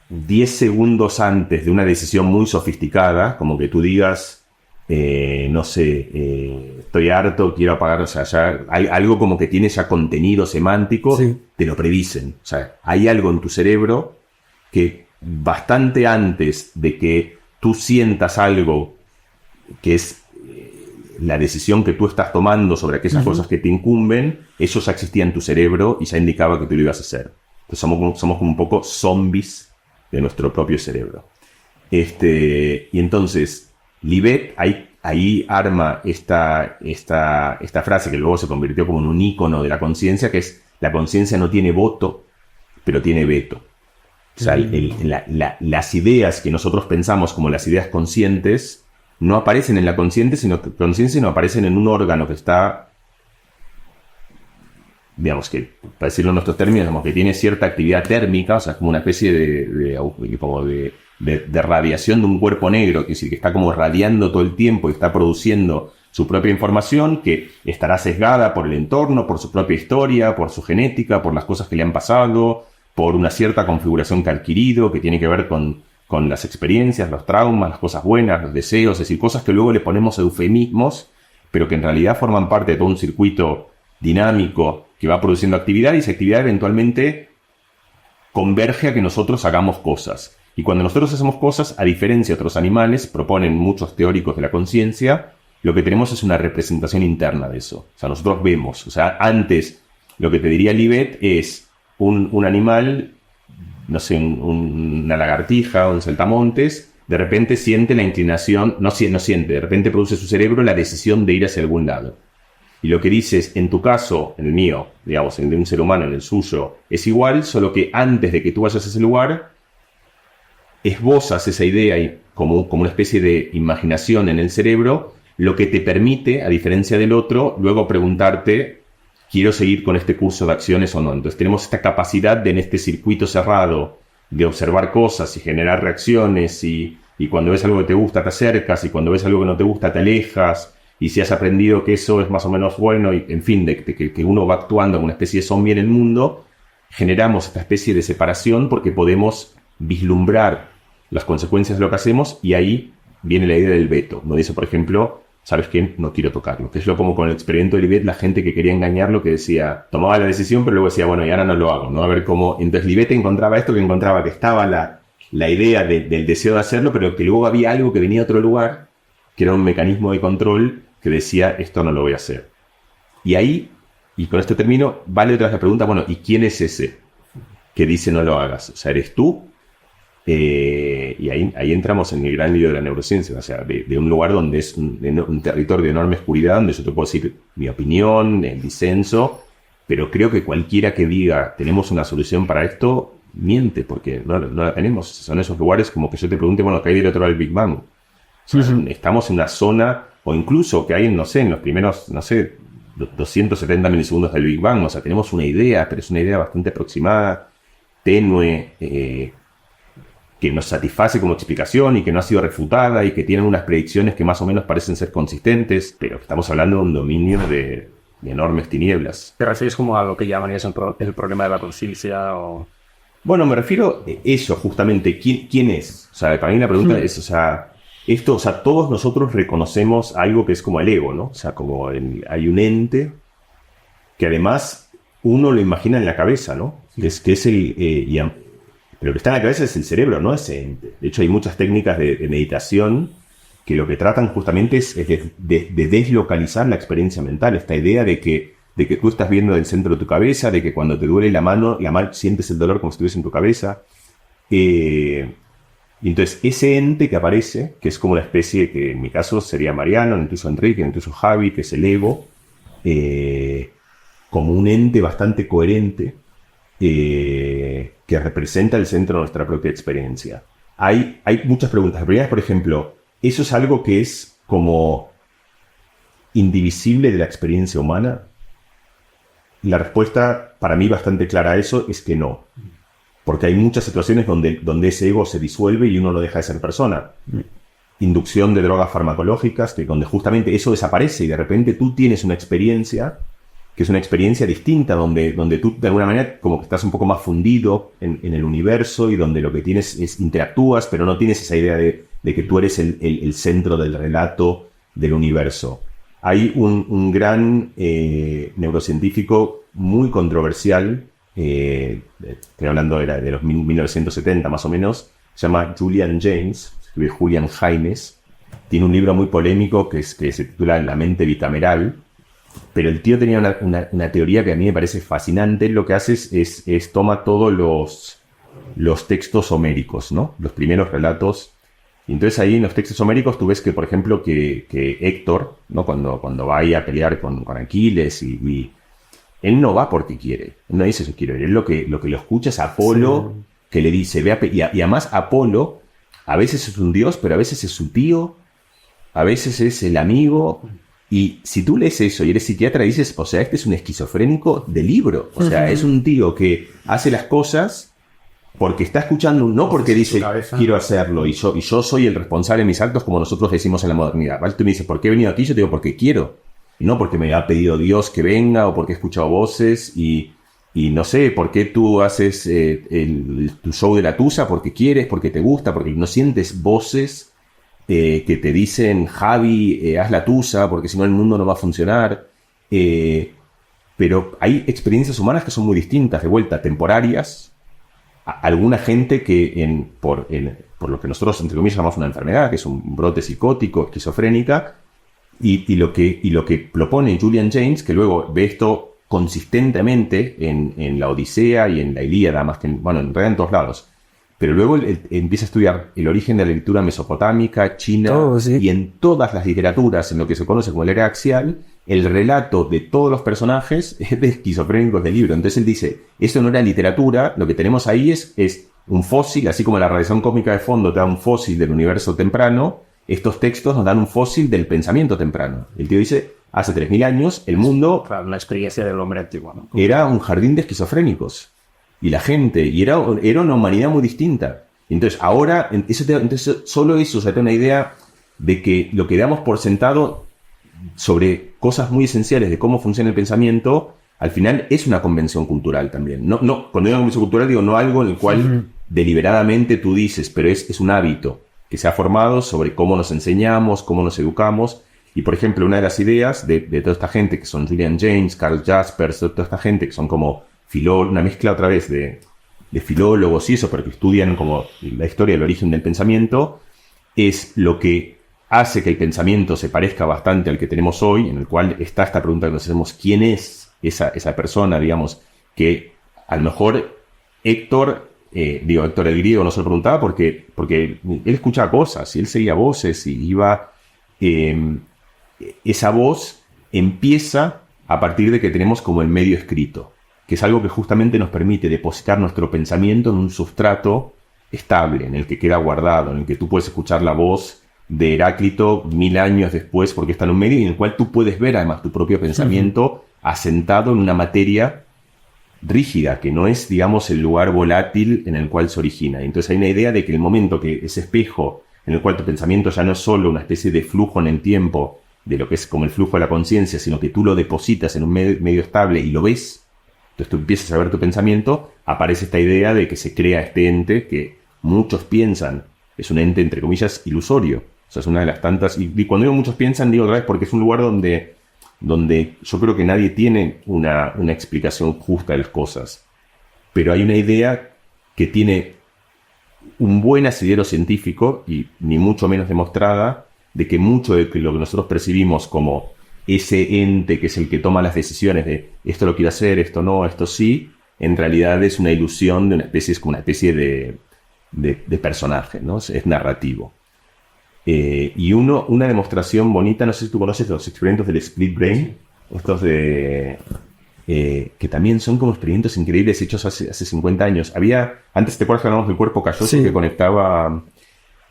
10 segundos antes de una decisión muy sofisticada, como que tú digas, no sé, estoy harto, quiero apagar, o sea, ya hay algo como que tiene ya contenido semántico, sí. Te lo predicen. O sea, hay algo en tu cerebro que bastante antes de que tú sientas algo que es la decisión que tú estás tomando sobre aquellas cosas que te incumben, eso ya existía en tu cerebro y ya indicaba que tú lo ibas a hacer. Entonces somos como un poco zombies de nuestro propio cerebro. Y entonces, Libet ahí arma esta frase que luego se convirtió como en un ícono de la conciencia, que es: la conciencia no tiene voto, pero tiene veto. O sea, las ideas que nosotros pensamos como las ideas conscientes no aparecen en la conciencia, sino aparecen en un órgano que está, digamos que, para decirlo en nuestros términos, como que tiene cierta actividad térmica, o sea, como una especie de radiación de un cuerpo negro, que es decir, que está como radiando todo el tiempo y está produciendo su propia información, que estará sesgada por el entorno, por su propia historia, por su genética, por las cosas que le han pasado, por una cierta configuración que ha adquirido, que tiene que ver con las experiencias, los traumas, las cosas buenas, los deseos, es decir, cosas que luego le ponemos eufemismos, pero que en realidad forman parte de todo un circuito dinámico que va produciendo actividad, y esa actividad eventualmente converge a que nosotros hagamos cosas. Y cuando nosotros hacemos cosas, a diferencia de otros animales, proponen muchos teóricos de la conciencia, lo que tenemos es una representación interna de eso. O sea, nosotros vemos. O sea, antes, lo que te diría Libet es un animal, no sé, una lagartija o un saltamontes, de repente siente la inclinación, no siente, de repente produce su cerebro la decisión de ir hacia algún lado. Y lo que dices, en tu caso, en el mío, digamos, en el de un ser humano, en el suyo, es igual, solo que antes de que tú vayas a ese lugar, esbozas esa idea y como una especie de imaginación en el cerebro, lo que te permite, a diferencia del otro, luego preguntarte: ¿quiero seguir con este curso de acciones o no? Entonces tenemos esta capacidad de, en este circuito cerrado, de observar cosas y generar reacciones, y cuando ves algo que te gusta te acercas, y cuando ves algo que no te gusta te alejas, y si has aprendido que eso es más o menos bueno, y en fin, de que uno va actuando como una especie de zombie en el mundo, generamos esta especie de separación porque podemos vislumbrar las consecuencias de lo que hacemos, y ahí viene la idea del veto. Uno dice, por ejemplo, ¿sabes qué? No quiero tocarlo. Que es como con el experimento de Libet, la gente que quería engañarlo, que decía, tomaba la decisión, pero luego decía, bueno, y ahora no lo hago, ¿no? A ver cómo. Entonces Libet encontraba esto, que encontraba que estaba la idea del deseo de hacerlo, pero que luego había algo que venía de otro lugar, que era un mecanismo de control que decía, esto no lo voy a hacer. Y ahí, y con esto termino, vale otra vez la pregunta, bueno, ¿y quién es ese que dice no lo hagas? O sea, ¿eres tú? Y ahí entramos en el gran lío de la neurociencia, o sea, de un lugar donde es un territorio de enorme oscuridad, donde yo te puedo decir mi opinión, el disenso, pero creo que cualquiera que diga tenemos una solución para esto, miente, porque no la tenemos. Son esos lugares como que yo te pregunte, bueno, ¿qué hay del otro lado del Big Bang? O sea, estamos en una zona, o incluso que hay, no sé, en los primeros, no sé, 270 milisegundos del Big Bang, o sea, tenemos una idea, pero es una idea bastante aproximada, tenue, que nos satisface como explicación y que no ha sido refutada y que tienen unas predicciones que más o menos parecen ser consistentes, pero estamos hablando de un dominio de enormes tinieblas. ¿Te refieres como a lo que llamarías el problema de la conciencia o...? Bueno, me refiero a eso, justamente, ¿quién es? O sea, para mí la pregunta es, o sea, todos nosotros reconocemos algo que es como el ego, ¿no? O sea, como hay un ente que además uno lo imagina en la cabeza, ¿no? Que es el... pero lo que está en la cabeza es el cerebro, no ese ente. De hecho, hay muchas técnicas de meditación que lo que tratan justamente es de deslocalizar la experiencia mental. Esta idea de que tú estás viendo del centro de tu cabeza, de que cuando te duele la mano sientes el dolor como si estuviese en tu cabeza. Y entonces, ese ente que aparece, que es como una especie que en mi caso sería Mariano, en el tuyo Enrique, en el tuyo Javi, que es el ego, como un ente bastante coherente, que representa el centro de nuestra propia experiencia. Hay muchas preguntas. La primera es, por ejemplo, ¿eso es algo que es como indivisible de la experiencia humana? La respuesta, para mí bastante clara a eso, es que no. Porque hay muchas situaciones donde ese ego se disuelve y uno no deja de ser persona. Inducción de drogas farmacológicas, donde justamente eso desaparece y de repente tú tienes una experiencia que es una experiencia distinta, donde tú de alguna manera como que estás un poco más fundido en el universo y donde lo que tienes es interactúas, pero no tienes esa idea de que tú eres el centro del relato del universo. Hay un gran neurocientífico muy controversial, estoy hablando de los 1970 más o menos, se llama Julian James, se escribe Julian Jaimes, tiene un libro muy polémico que se titula La mente bicameral, pero el tío tenía una teoría que a mí me parece fascinante. Él lo que hace es toma todos los textos homéricos, ¿no? Los primeros relatos. Y entonces ahí en los textos homéricos tú ves que, por ejemplo, que Héctor, ¿no? Cuando va ahí a pelear con Aquiles y él no va porque quiere. Él no dice eso quiero ir. Él lo que lo escucha es Apolo, sí, que le dice, y además Apolo a veces es un dios, pero a veces es su tío, a veces es el amigo. Y si tú lees eso y eres psiquiatra, dices, o sea, este es un esquizofrénico de libro. O sea, es un tío que hace las cosas porque está escuchando, no porque dice, quiero hacerlo, y yo soy el responsable de mis actos, como nosotros decimos en la modernidad, ¿vale? Tú me dices, ¿por qué he venido aquí? Yo te digo, porque quiero. Y no porque me ha pedido Dios que venga, o porque he escuchado voces, y no sé, ¿por qué tú haces tu show de la tusa? Porque quieres, porque te gusta, porque no sientes voces que te dicen, Javi, haz la tusa, porque si no el mundo no va a funcionar. Pero hay experiencias humanas que son muy distintas, de vuelta, temporarias. Alguna gente que por lo que nosotros, entre comillas, llamamos una enfermedad, que es un brote psicótico, esquizofrénica, y lo que propone Julian James, que luego ve esto consistentemente en la Odisea y en la Ilíada, más que, bueno, en realidad en todos lados. Pero luego él empieza a estudiar el origen de la literatura mesopotámica, china, sí, y en todas las literaturas, en lo que se conoce como la era axial, el relato de todos los personajes es de esquizofrénicos del libro. Entonces él dice, esto no era literatura, lo que tenemos ahí es un fósil, así como la radiación cósmica de fondo te da un fósil del universo temprano, estos textos nos dan un fósil del pensamiento temprano. El tío dice, hace 3.000 años el mundo... Claro, la experiencia del hombre antiguo, ¿no? Era un jardín de esquizofrénicos. Y la gente, y era una humanidad muy distinta. Entonces ahora, entonces solo eso, o sea, te da una idea de que lo que damos por sentado sobre cosas muy esenciales de cómo funciona el pensamiento, al final es una convención cultural también. No, cuando digo convención cultural digo no algo en el cual deliberadamente tú dices, pero es un hábito que se ha formado sobre cómo nos enseñamos, cómo nos educamos. Y por ejemplo, una de las ideas de toda esta gente que son Julian James, Karl Jaspers, toda esta gente que son como una mezcla otra vez de filólogos y eso, pero que estudian como la historia del origen del pensamiento, es lo que hace que el pensamiento se parezca bastante al que tenemos hoy, en el cual está esta pregunta que nos hacemos, ¿quién es esa persona, digamos, que a lo mejor Héctor el griego no se lo preguntaba porque él escuchaba cosas y él seguía voces y iba... esa voz empieza a partir de que tenemos como el medio escrito, que es algo que justamente nos permite depositar nuestro pensamiento en un sustrato estable, en el que queda guardado, en el que tú puedes escuchar la voz de Heráclito 1000 años después, porque está en un medio y en el cual tú puedes ver además tu propio pensamiento asentado en una materia rígida, que no es, digamos, el lugar volátil en el cual se origina. Entonces hay una idea de que el momento que ese espejo, en el cual tu pensamiento ya no es solo una especie de flujo en el tiempo, de lo que es como el flujo de la conciencia, sino que tú lo depositas en un medio estable y lo ves, entonces tú empiezas a ver tu pensamiento, aparece esta idea de que se crea este ente que muchos piensan es un ente, entre comillas, ilusorio. O sea, es una de las tantas... Y cuando digo muchos piensan, digo otra vez porque es un lugar donde yo creo que nadie tiene una explicación justa de las cosas. Pero hay una idea que tiene un buen asidero científico, y ni mucho menos demostrada, de que mucho de lo que nosotros percibimos como ese ente que es el que toma las decisiones de esto lo quiero hacer, esto no, esto sí, en realidad es una ilusión de una especie, es como una especie de personaje, ¿no? Es narrativo. Y una demostración bonita, no sé si tú conoces los experimentos del split brain, estos que también son como experimentos increíbles hechos hace 50 años. Antes te acuerdas que hablamos del cuerpo calloso, sí, que conectaba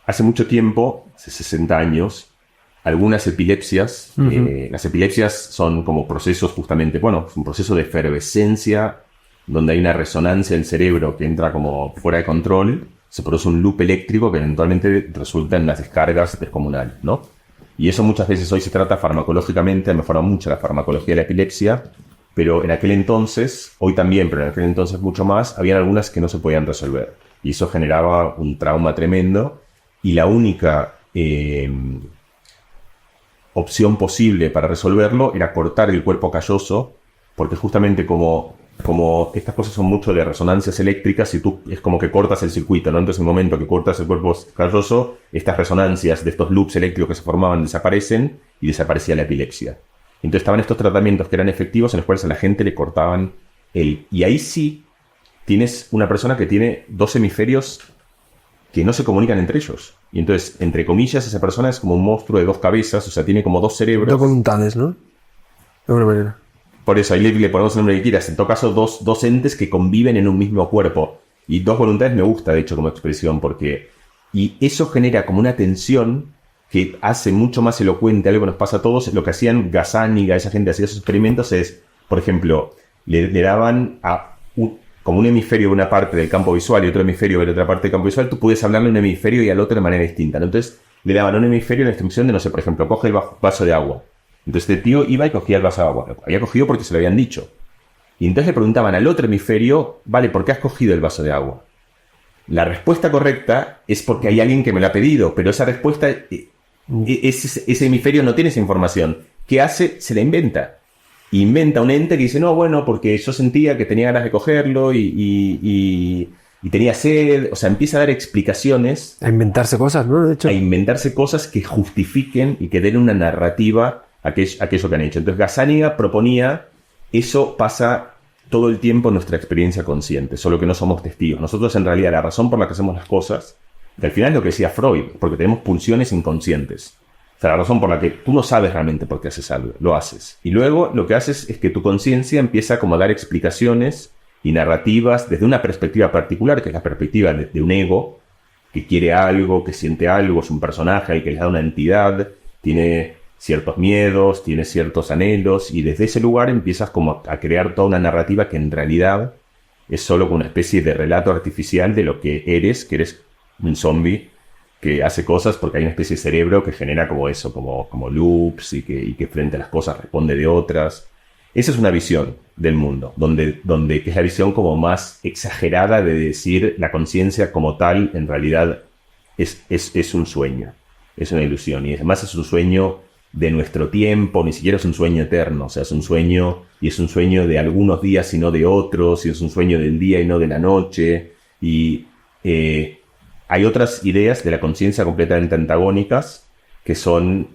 hace mucho tiempo, hace 60 años, algunas epilepsias. Las epilepsias son como procesos justamente, es un proceso de efervescencia donde hay una resonancia del cerebro que entra como fuera de control. Se produce un loop eléctrico que eventualmente resulta en unas descargas descomunales, ¿no? Y eso muchas veces hoy se trata farmacológicamente, ha mejorado mucho la farmacología de la epilepsia, pero en aquel entonces, hoy también, pero en aquel entonces mucho más, habían algunas que no se podían resolver. Y eso generaba un trauma tremendo, y la única opción posible para resolverlo era cortar el cuerpo calloso, porque justamente como como estas cosas son mucho de resonancias eléctricas y tú es como que cortas el circuito, ¿no? Entonces en el momento que cortas el cuerpo calloso, estas resonancias de estos loops eléctricos que se formaban desaparecen y desaparecía la epilepsia. Entonces estaban estos tratamientos que eran efectivos en los cuales a la gente le cortaban y ahí sí tienes una persona que tiene dos hemisferios que no se comunican entre ellos. Y entonces, entre comillas, esa persona es como un monstruo de dos cabezas, o sea, tiene como dos cerebros. Dos voluntades, ¿no? De alguna manera. Por eso, ahí le ponemos el nombre que quieras. En todo caso, dos entes que conviven en un mismo cuerpo. Y dos voluntades me gusta, de hecho, como expresión, porque... Y eso genera como una tensión que hace mucho más elocuente algo que nos pasa a todos. Lo que hacían Gazzaniga, esa gente hacía esos experimentos es, por ejemplo, le daban a como un hemisferio de una parte del campo visual y otro hemisferio de la otra parte del campo visual, tú puedes hablarle a un hemisferio y al otro de manera distinta, ¿no? Entonces, le daban a un hemisferio la instrucción de, no sé, por ejemplo, coge el vaso de agua. Entonces, este tío iba y cogía el vaso de agua. Lo había cogido porque se lo habían dicho. Y entonces le preguntaban al otro hemisferio, vale, ¿por qué has cogido el vaso de agua? La respuesta correcta es porque hay alguien que me lo ha pedido, pero esa respuesta, ese hemisferio no tiene esa información. ¿Qué hace? Se la inventa. Inventa un ente que dice, no, bueno, porque yo sentía que tenía ganas de cogerlo y tenía sed. O sea, empieza a dar explicaciones. A inventarse cosas, ¿no? De hecho. A inventarse cosas que justifiquen y que den una narrativa a aquello que han hecho. Entonces, Gazzaniga proponía, eso pasa todo el tiempo en nuestra experiencia consciente, solo que no somos testigos. Nosotros, en realidad, la razón por la que hacemos las cosas, que al final es lo que decía Freud, porque tenemos pulsiones inconscientes. O sea, la razón por la que tú no sabes realmente por qué haces algo, lo haces. Y luego lo que haces es que tu conciencia empieza como a dar explicaciones y narrativas desde una perspectiva particular, que es la perspectiva de un ego, que quiere algo, que siente algo, es un personaje al que le da una entidad, tiene ciertos miedos, tiene ciertos anhelos, y desde ese lugar empiezas como a crear toda una narrativa que en realidad es solo como una especie de relato artificial de lo que eres un zombie que hace cosas porque hay una especie de cerebro que genera como eso, como loops y que frente a las cosas responde de otras. Esa es una visión del mundo, donde que es la visión como más exagerada de decir la conciencia como tal en realidad es un sueño, es una ilusión, y además es un sueño de nuestro tiempo, ni siquiera es un sueño eterno, o sea, es un sueño, y es un sueño de algunos días y no de otros, y es un sueño del día y no de la noche, y hay otras ideas de la conciencia completamente antagónicas que son,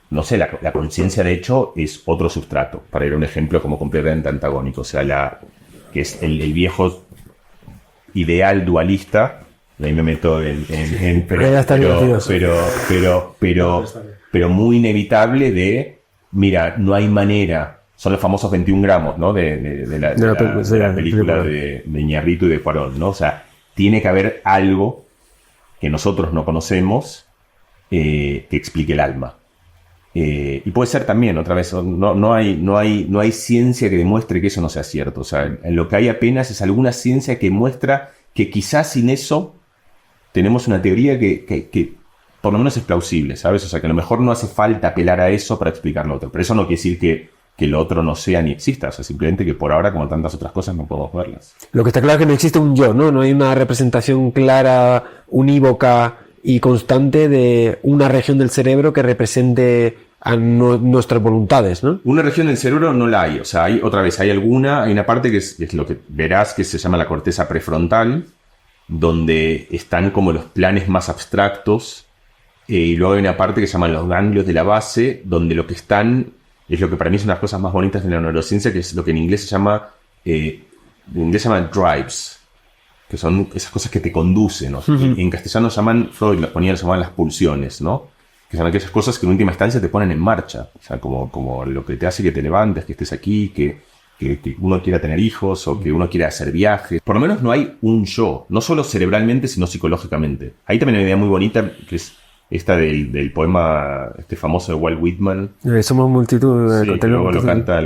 no sé, la conciencia de hecho es otro sustrato, para ir a un ejemplo como completamente antagónico, o sea, que es el viejo ideal dualista, de ahí me meto pero muy inevitable de, mira, no hay manera, son los famosos 21 gramos, ¿no? De la película de Iñárritu y de Cuarón, ¿no? O sea, tiene que haber algo que nosotros no conocemos que explique el alma. Y puede ser también, otra vez, no hay ciencia que demuestre que eso no sea cierto. O sea, en lo que hay apenas es alguna ciencia que muestra que quizás sin eso tenemos una teoría que por lo menos es plausible, ¿sabes? O sea, que a lo mejor no hace falta apelar a eso para explicar lo otro. Pero eso no quiere decir que lo otro no sea ni exista. O sea, simplemente que por ahora, como tantas otras cosas, no podemos verlas. Lo que está claro es que no existe un yo, ¿no? No hay una representación clara, unívoca y constante de una región del cerebro que represente a nuestras voluntades, ¿no? Una región del cerebro no la hay. O sea, hay una parte que es lo que verás que se llama la corteza prefrontal, donde están como los planes más abstractos, y luego hay una parte que se llaman los ganglios de la base, donde lo que están es lo que para mí son las cosas más bonitas de la neurociencia, que es lo que en inglés se llama drives, que son esas cosas que te conducen, ¿no? Uh-huh. En castellano Freud los llamaban las pulsiones, ¿no? Que son aquellas cosas que en última instancia te ponen en marcha, o sea, como lo que te hace que te levantes, que estés aquí, que uno quiera tener hijos o que uno quiera hacer viajes. Por lo menos no hay un yo, no solo cerebralmente, sino psicológicamente. Ahí también hay una idea muy bonita, que es esta del poema famoso de Walt Whitman. Somos multitud. Sí, que luego lo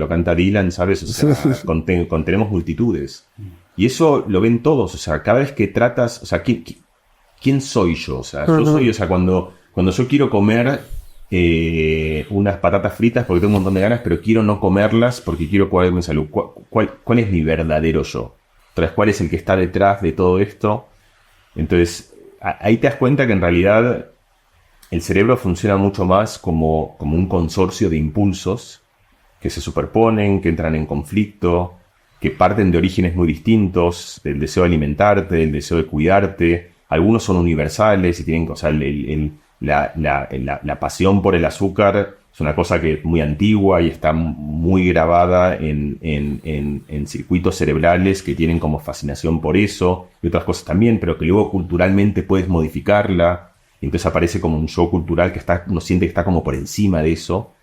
canta Dylan, ¿sabes? O sea, contenemos multitudes. Y eso lo ven todos, o sea, cada vez que tratas, o sea, ¿quién soy yo? O sea, yo soy, o sea, cuando yo quiero comer unas patatas fritas porque tengo un montón de ganas, pero quiero no comerlas porque quiero cuidar mi salud. ¿Cuál es mi verdadero yo? Entonces, ¿cuál es el que está detrás de todo esto? Entonces, ahí te das cuenta que en realidad el cerebro funciona mucho más como un consorcio de impulsos que se superponen, que entran en conflicto, que parten de orígenes muy distintos, del deseo de alimentarte, del deseo de cuidarte. Algunos son universales y tienen, o sea, la pasión por el azúcar es una cosa que es muy antigua y está muy grabada en circuitos cerebrales que tienen como fascinación por eso y otras cosas también, pero que luego culturalmente puedes modificarla y entonces aparece como un show cultural que uno siente que está como por encima de eso.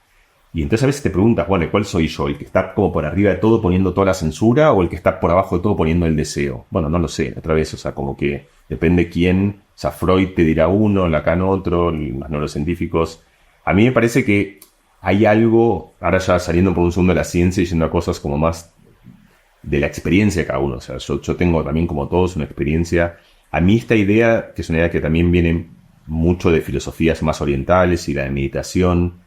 Y entonces a veces te preguntas, bueno, ¿cuál soy yo? ¿El que está como por arriba de todo poniendo toda la censura o el que está por abajo de todo poniendo el deseo? Bueno, no lo sé, otra vez, o sea, como que depende quién. O sea, Freud te dirá uno, Lacan otro, los neurocientíficos. A mí me parece que hay algo, ahora ya saliendo por un segundo de la ciencia y yendo a cosas como más de la experiencia de cada uno. O sea, yo tengo también como todos una experiencia. A mí esta idea, que es una idea que también viene mucho de filosofías más orientales y la de meditación,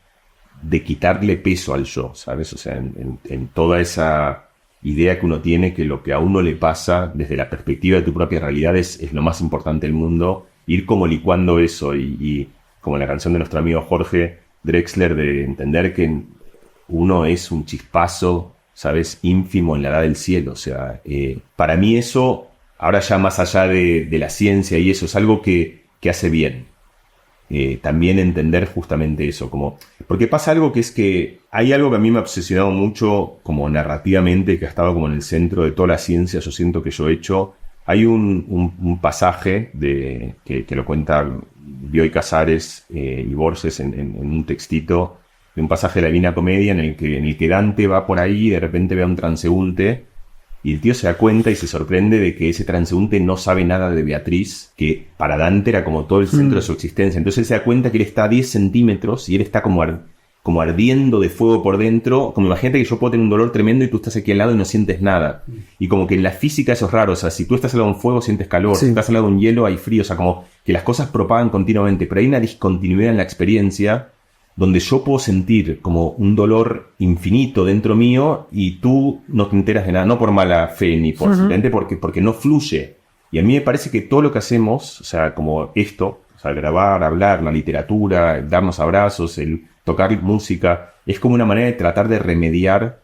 de quitarle peso al yo, ¿sabes? O sea, en toda esa idea que uno tiene que lo que a uno le pasa desde la perspectiva de tu propia realidad es lo más importante del mundo, ir como licuando eso y como la canción de nuestro amigo Jorge Drexler, de entender que uno es un chispazo, ¿sabes? Ínfimo en la edad del cielo. O sea, para mí eso, ahora ya más allá de la ciencia y eso, es algo que hace bien. También entender justamente eso, como porque pasa algo que es que hay algo que a mí me ha obsesionado mucho como narrativamente, que ha estado como en el centro de toda la ciencia. Yo siento que yo he hecho, hay un pasaje que lo cuenta Bioy Casares y Borges en un textito de un pasaje de la Divina Comedia en el que Dante va por ahí y de repente ve a un transeúnte. Y el tío se da cuenta y se sorprende de que ese transeúnte no sabe nada de Beatriz, que para Dante era como todo el centro de su existencia. Entonces él se da cuenta que él está a 10 centímetros y él está como ardiendo de fuego por dentro. Como imagínate que yo puedo tener un dolor tremendo y tú estás aquí al lado y no sientes nada. Y como que en la física eso es raro. O sea, si tú estás al lado de un fuego sientes calor, si estás al lado de un hielo hay frío. O sea, como que las cosas propagan continuamente. Pero hay una discontinuidad en la experiencia donde yo puedo sentir como un dolor infinito dentro mío y tú no te enteras de nada, no por mala fe ni por simplemente porque no fluye. Y a mí me parece que todo lo que hacemos, o sea, como esto, o sea, grabar, hablar, la literatura, darnos abrazos, el tocar música, es como una manera de tratar de remediar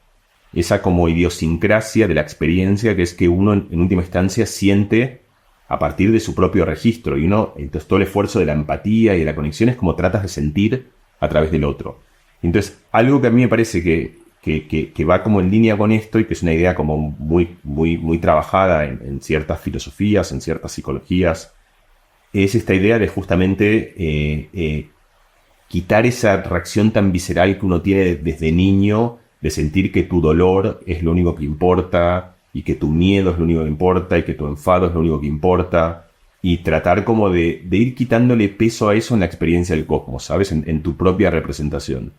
esa como idiosincrasia de la experiencia, que es que uno en última instancia siente a partir de su propio registro. Y uno, entonces todo el esfuerzo de la empatía y de la conexión es como tratas de sentir a través del otro. Entonces, algo que a mí me parece que va como en línea con esto y que es una idea como muy trabajada en ciertas filosofías, en ciertas psicologías, es esta idea de justamente quitar esa reacción tan visceral que uno tiene desde niño, de sentir que tu dolor es lo único que importa y que tu miedo es lo único que importa y que tu enfado es lo único que importa. Y tratar como de ir quitándole peso a eso en la experiencia del cosmos, ¿sabes? En tu propia representación.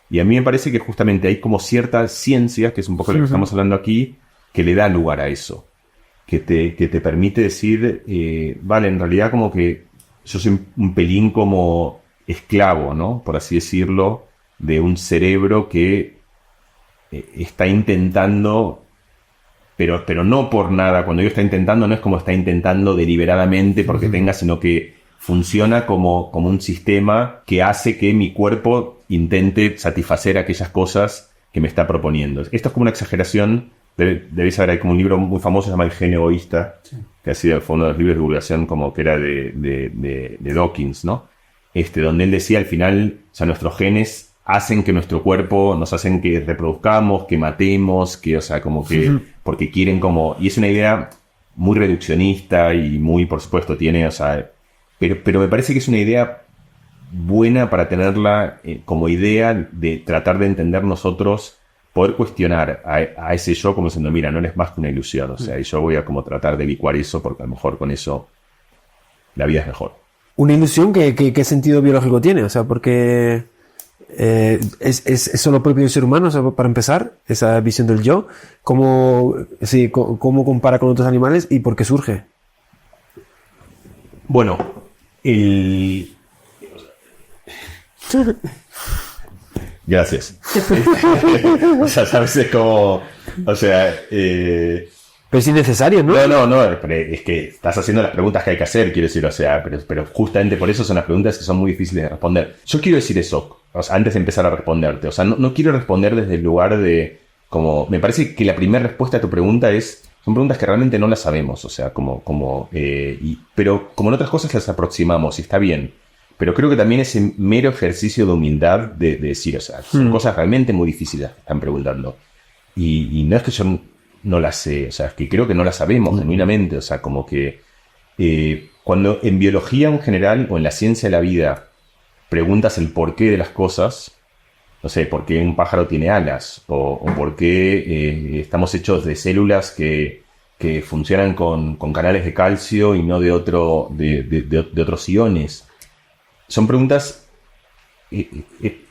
Y a mí me parece que justamente hay como ciertas ciencias, que es un poco lo que estamos hablando aquí, que le da lugar a eso. Que te permite decir, vale, en realidad como que yo soy un pelín como esclavo, ¿no? Por así decirlo, de un cerebro que está intentando... Pero no por nada. Cuando yo está intentando, no es como está intentando deliberadamente porque tenga, sino que funciona como un sistema que hace que mi cuerpo intente satisfacer aquellas cosas que me está proponiendo. Esto es como una exageración. Debéis saber, hay como un libro muy famoso, se llama El gen egoísta, que ha sido uno de los libros de divulgación como que era de Dawkins, ¿no? Donde él decía al final, o sea, nuestros genes hacen que nuestro cuerpo, nos hacen que reproduzcamos, que matemos, que, o sea, como que, porque quieren como, y es una idea muy reduccionista y muy, por supuesto, tiene, o sea, pero me parece que es una idea buena para tenerla como idea de tratar de entender nosotros, poder cuestionar a ese yo como diciendo, mira, no eres más que una ilusión, o sea, y yo voy a como tratar de licuar eso porque a lo mejor con eso la vida es mejor. Una ilusión, ¿qué sentido biológico tiene? O sea, porque... ¿Es solo propio del ser humano, o sea, para empezar, esa visión del yo? ¿Cómo compara con otros animales y por qué surge? Bueno, Gracias. O sea, sabes, es como... O sea... Pero es innecesario, ¿no? No, pero es que estás haciendo las preguntas que hay que hacer, quiero decir, o sea, pero justamente por eso son las preguntas que son muy difíciles de responder. Yo quiero decir eso, o sea, antes de empezar a responderte, o sea, no quiero responder desde el lugar de como me parece que la primera respuesta a tu pregunta son preguntas que realmente no las sabemos, o sea, pero como en otras cosas las aproximamos y está bien. Pero creo que también ese mero ejercicio de humildad de decir, o sea, son cosas realmente muy difíciles que están preguntando. Y no es que yo no las sé, o sea, es que creo que no las sabemos genuinamente, o sea, como que cuando en biología en general o en la ciencia de la vida preguntas el porqué de las cosas, no sé, por qué un pájaro tiene alas, o por qué estamos hechos de células que funcionan con canales de calcio y no de otros iones. Son preguntas,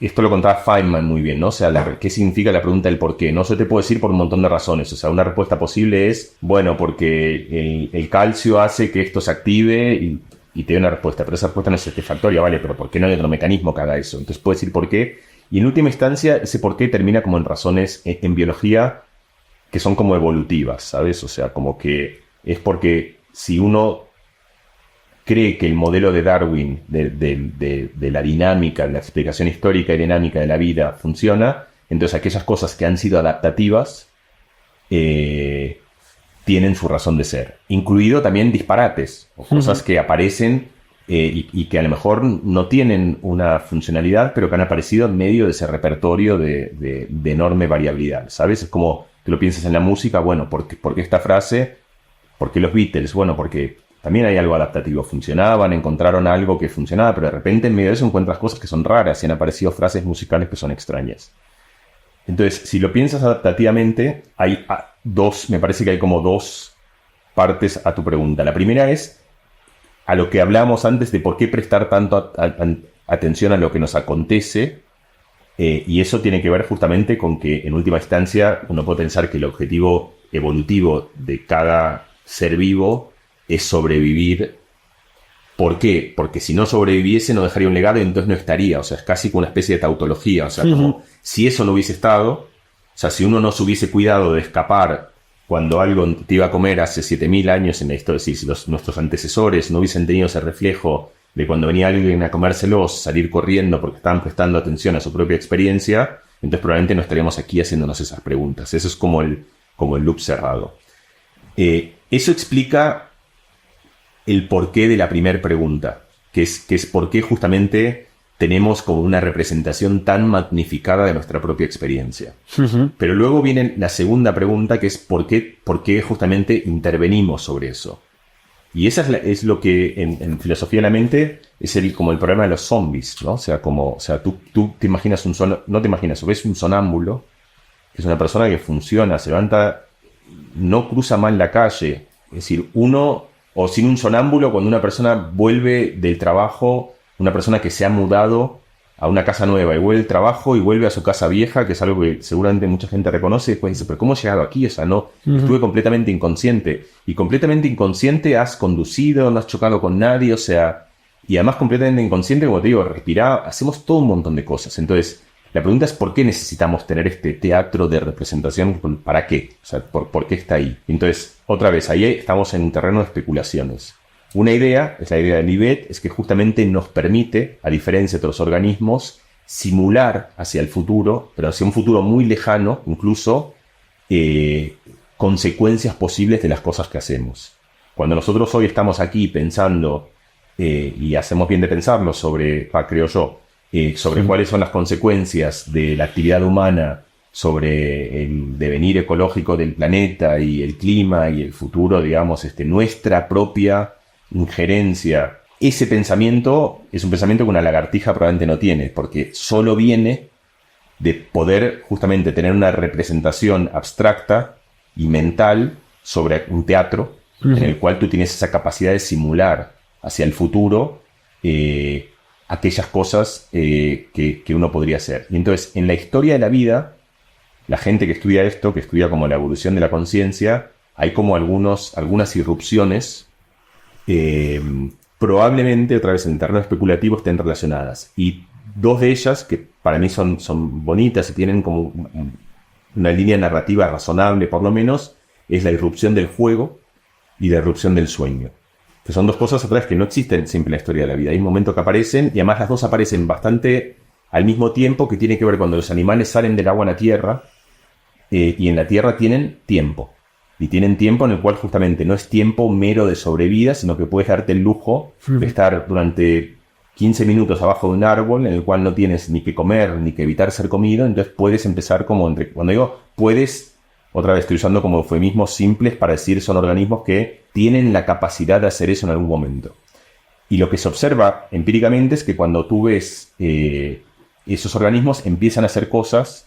esto lo contaba Feynman muy bien, ¿no? O sea, ¿qué significa la pregunta del por qué? No se te puede decir por un montón de razones. O sea, una respuesta posible es, bueno, porque el calcio hace que esto se active y te dé una respuesta. Pero esa respuesta no es satisfactoria, ¿vale? Pero ¿por qué no hay otro mecanismo que haga eso? Entonces puedes decir por qué. Y en última instancia, ese por qué termina como en razones en biología que son como evolutivas, ¿sabes? O sea, como que es porque si uno cree que el modelo de Darwin de la dinámica, de la explicación histórica y dinámica de la vida funciona, entonces aquellas cosas que han sido adaptativas tienen su razón de ser. Incluido también disparates, o cosas que aparecen y que a lo mejor no tienen una funcionalidad, pero que han aparecido en medio de ese repertorio de enorme variabilidad, ¿sabes? Es como que lo piensas en la música, bueno, ¿por qué esta frase? ¿Por qué los Beatles? Bueno, porque también hay algo adaptativo. Funcionaban, encontraron algo que funcionaba, pero de repente en medio de eso encuentras cosas que son raras y han aparecido frases musicales que son extrañas. Entonces, si lo piensas adaptativamente, me parece que hay como dos partes a tu pregunta. La primera es a lo que hablábamos antes de por qué prestar tanto atención a lo que nos acontece, y eso tiene que ver justamente con que en última instancia uno puede pensar que el objetivo evolutivo de cada ser vivo es sobrevivir. ¿Por qué? Porque si no sobreviviese no dejaría un legado y entonces no estaría. O sea, es casi como una especie de tautología. O sea, como si eso no hubiese estado, o sea, si uno no se hubiese cuidado de escapar cuando algo te iba a comer hace 7.000 años en la historia, si nuestros antecesores no hubiesen tenido ese reflejo de cuando venía alguien a comérselos, salir corriendo porque estaban prestando atención a su propia experiencia, entonces probablemente no estaríamos aquí haciéndonos esas preguntas. Eso es como el loop cerrado. Eso explica el porqué de la primera pregunta, que es por qué justamente tenemos como una representación tan magnificada de nuestra propia experiencia. Pero luego viene la segunda pregunta, que es por qué justamente intervenimos sobre eso. Y esa es lo que en filosofía de la mente es como el problema de los zombies, ¿no? O sea, tú te imaginas no te imaginas, o ves un sonámbulo, que es una persona que funciona, se levanta, no cruza mal la calle. Es decir, o sin un sonámbulo, cuando una persona vuelve del trabajo, una persona que se ha mudado a una casa nueva y vuelve del trabajo y vuelve a su casa vieja, que es algo que seguramente mucha gente reconoce, y después dice, pero ¿cómo he llegado aquí? O sea, no, estuve completamente inconsciente. Y completamente inconsciente has conducido, no has chocado con nadie, o sea, y además completamente inconsciente, como te digo, respirar, hacemos todo un montón de cosas. Entonces, la pregunta es ¿por qué necesitamos tener este teatro de representación? ¿Para qué? O sea, ¿por qué está ahí? Entonces, otra vez, ahí estamos en un terreno de especulaciones. Una idea, es la idea de Libet, es que justamente nos permite, a diferencia de otros organismos, simular hacia el futuro, pero hacia un futuro muy lejano, incluso, consecuencias posibles de las cosas que hacemos. Cuando nosotros hoy estamos aquí pensando, y hacemos bien de pensarlo creo yo, sobre cuáles son las consecuencias de la actividad humana sobre el devenir ecológico del planeta y el clima y el futuro, digamos, nuestra propia injerencia. Ese pensamiento es un pensamiento que una lagartija probablemente no tiene, porque solo viene de poder justamente tener una representación abstracta y mental sobre un teatro en el cual tú tienes esa capacidad de simular hacia el futuro aquellas cosas que uno podría hacer. Y entonces, en la historia de la vida, la gente que estudia esto, que estudia como la evolución de la conciencia, hay como algunas irrupciones, probablemente, otra vez en el terreno especulativo, estén relacionadas. Y dos de ellas, que para mí son bonitas y tienen como una línea narrativa razonable, por lo menos, es la irrupción del juego y la irrupción del sueño. Que son dos cosas atrás que no existen siempre en la historia de la vida. Hay un momento que aparecen, y además las dos aparecen bastante al mismo tiempo, que tiene que ver cuando los animales salen del agua a la tierra, y en la Tierra tienen tiempo. Y tienen tiempo en el cual justamente no es tiempo mero de sobrevida, sino que puedes darte el lujo de estar durante 15 minutos abajo de un árbol en el cual no tienes ni que comer ni que evitar ser comido. Entonces puedes empezar cuando digo puedes, otra vez estoy usando como eufemismos simples para decir son organismos que tienen la capacidad de hacer eso en algún momento. Y lo que se observa empíricamente es que cuando tú ves esos organismos empiezan a hacer cosas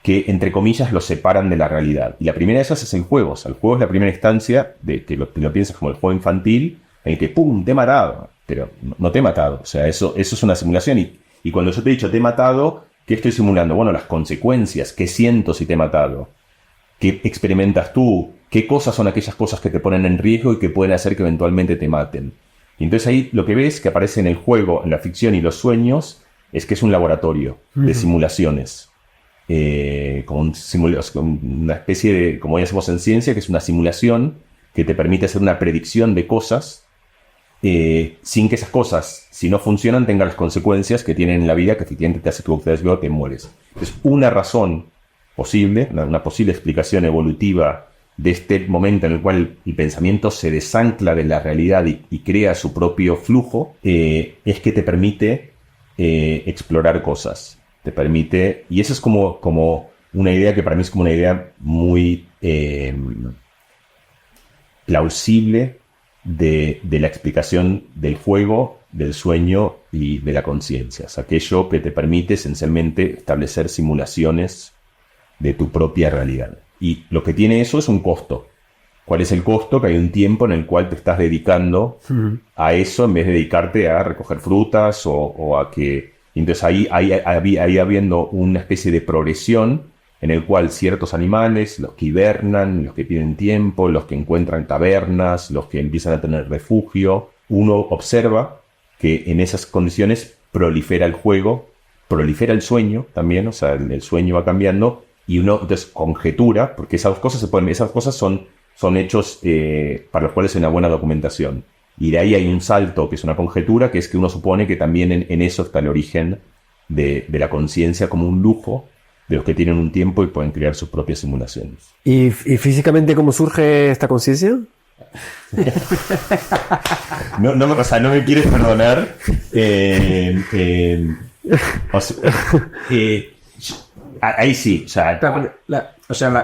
que, entre comillas, los separan de la realidad. Y la primera de esas es el juego. O sea, el juego es la primera instancia de que lo piensas como el juego infantil, en el que ¡pum! Te he matado. Pero no te he matado. O sea, eso es una simulación. Y cuando yo te he dicho te he matado, ¿qué estoy simulando? Bueno, las consecuencias. ¿Qué siento si te he matado? ¿Qué experimentas tú? ¿Qué cosas son aquellas cosas que te ponen en riesgo y que pueden hacer que eventualmente te maten? Y entonces ahí lo que ves que aparece en el juego, en la ficción y los sueños, es que es un laboratorio de simulaciones. Con una especie de, como ya hacemos en ciencia, que es una simulación que te permite hacer una predicción de cosas sin que esas cosas, si no funcionan, tengan las consecuencias que tienen en la vida, que efectivamente te hace tu desveo, te mueres. Entonces, una razón posible, una posible explicación evolutiva de este momento en el cual el pensamiento se desancla de la realidad y crea su propio flujo, es que te permite explorar cosas. Te permite, y eso es como una idea que para mí es como una idea muy plausible de la explicación del juego, del sueño y de la conciencia. Es aquello que te permite esencialmente establecer simulaciones de tu propia realidad. Y lo que tiene eso es un costo. ¿Cuál es el costo? Que hay un tiempo en el cual te estás dedicando a eso en vez de dedicarte a recoger frutas o a que... Entonces ahí habiendo una especie de progresión en el cual ciertos animales, los que hibernan, los que piden tiempo, los que encuentran cavernas, los que empiezan a tener refugio, uno observa que en esas condiciones prolifera el juego, prolifera el sueño también, o sea, el sueño va cambiando y uno entonces conjetura, porque esas cosas son hechos para los cuales hay una buena documentación. Y de ahí hay un salto, que es una conjetura, que es que uno supone que también en eso está el origen de la conciencia como un lujo de los que tienen un tiempo y pueden crear sus propias simulaciones. ¿Y físicamente cómo surge esta conciencia? No me quieres perdonar. Ahí sí. O sea,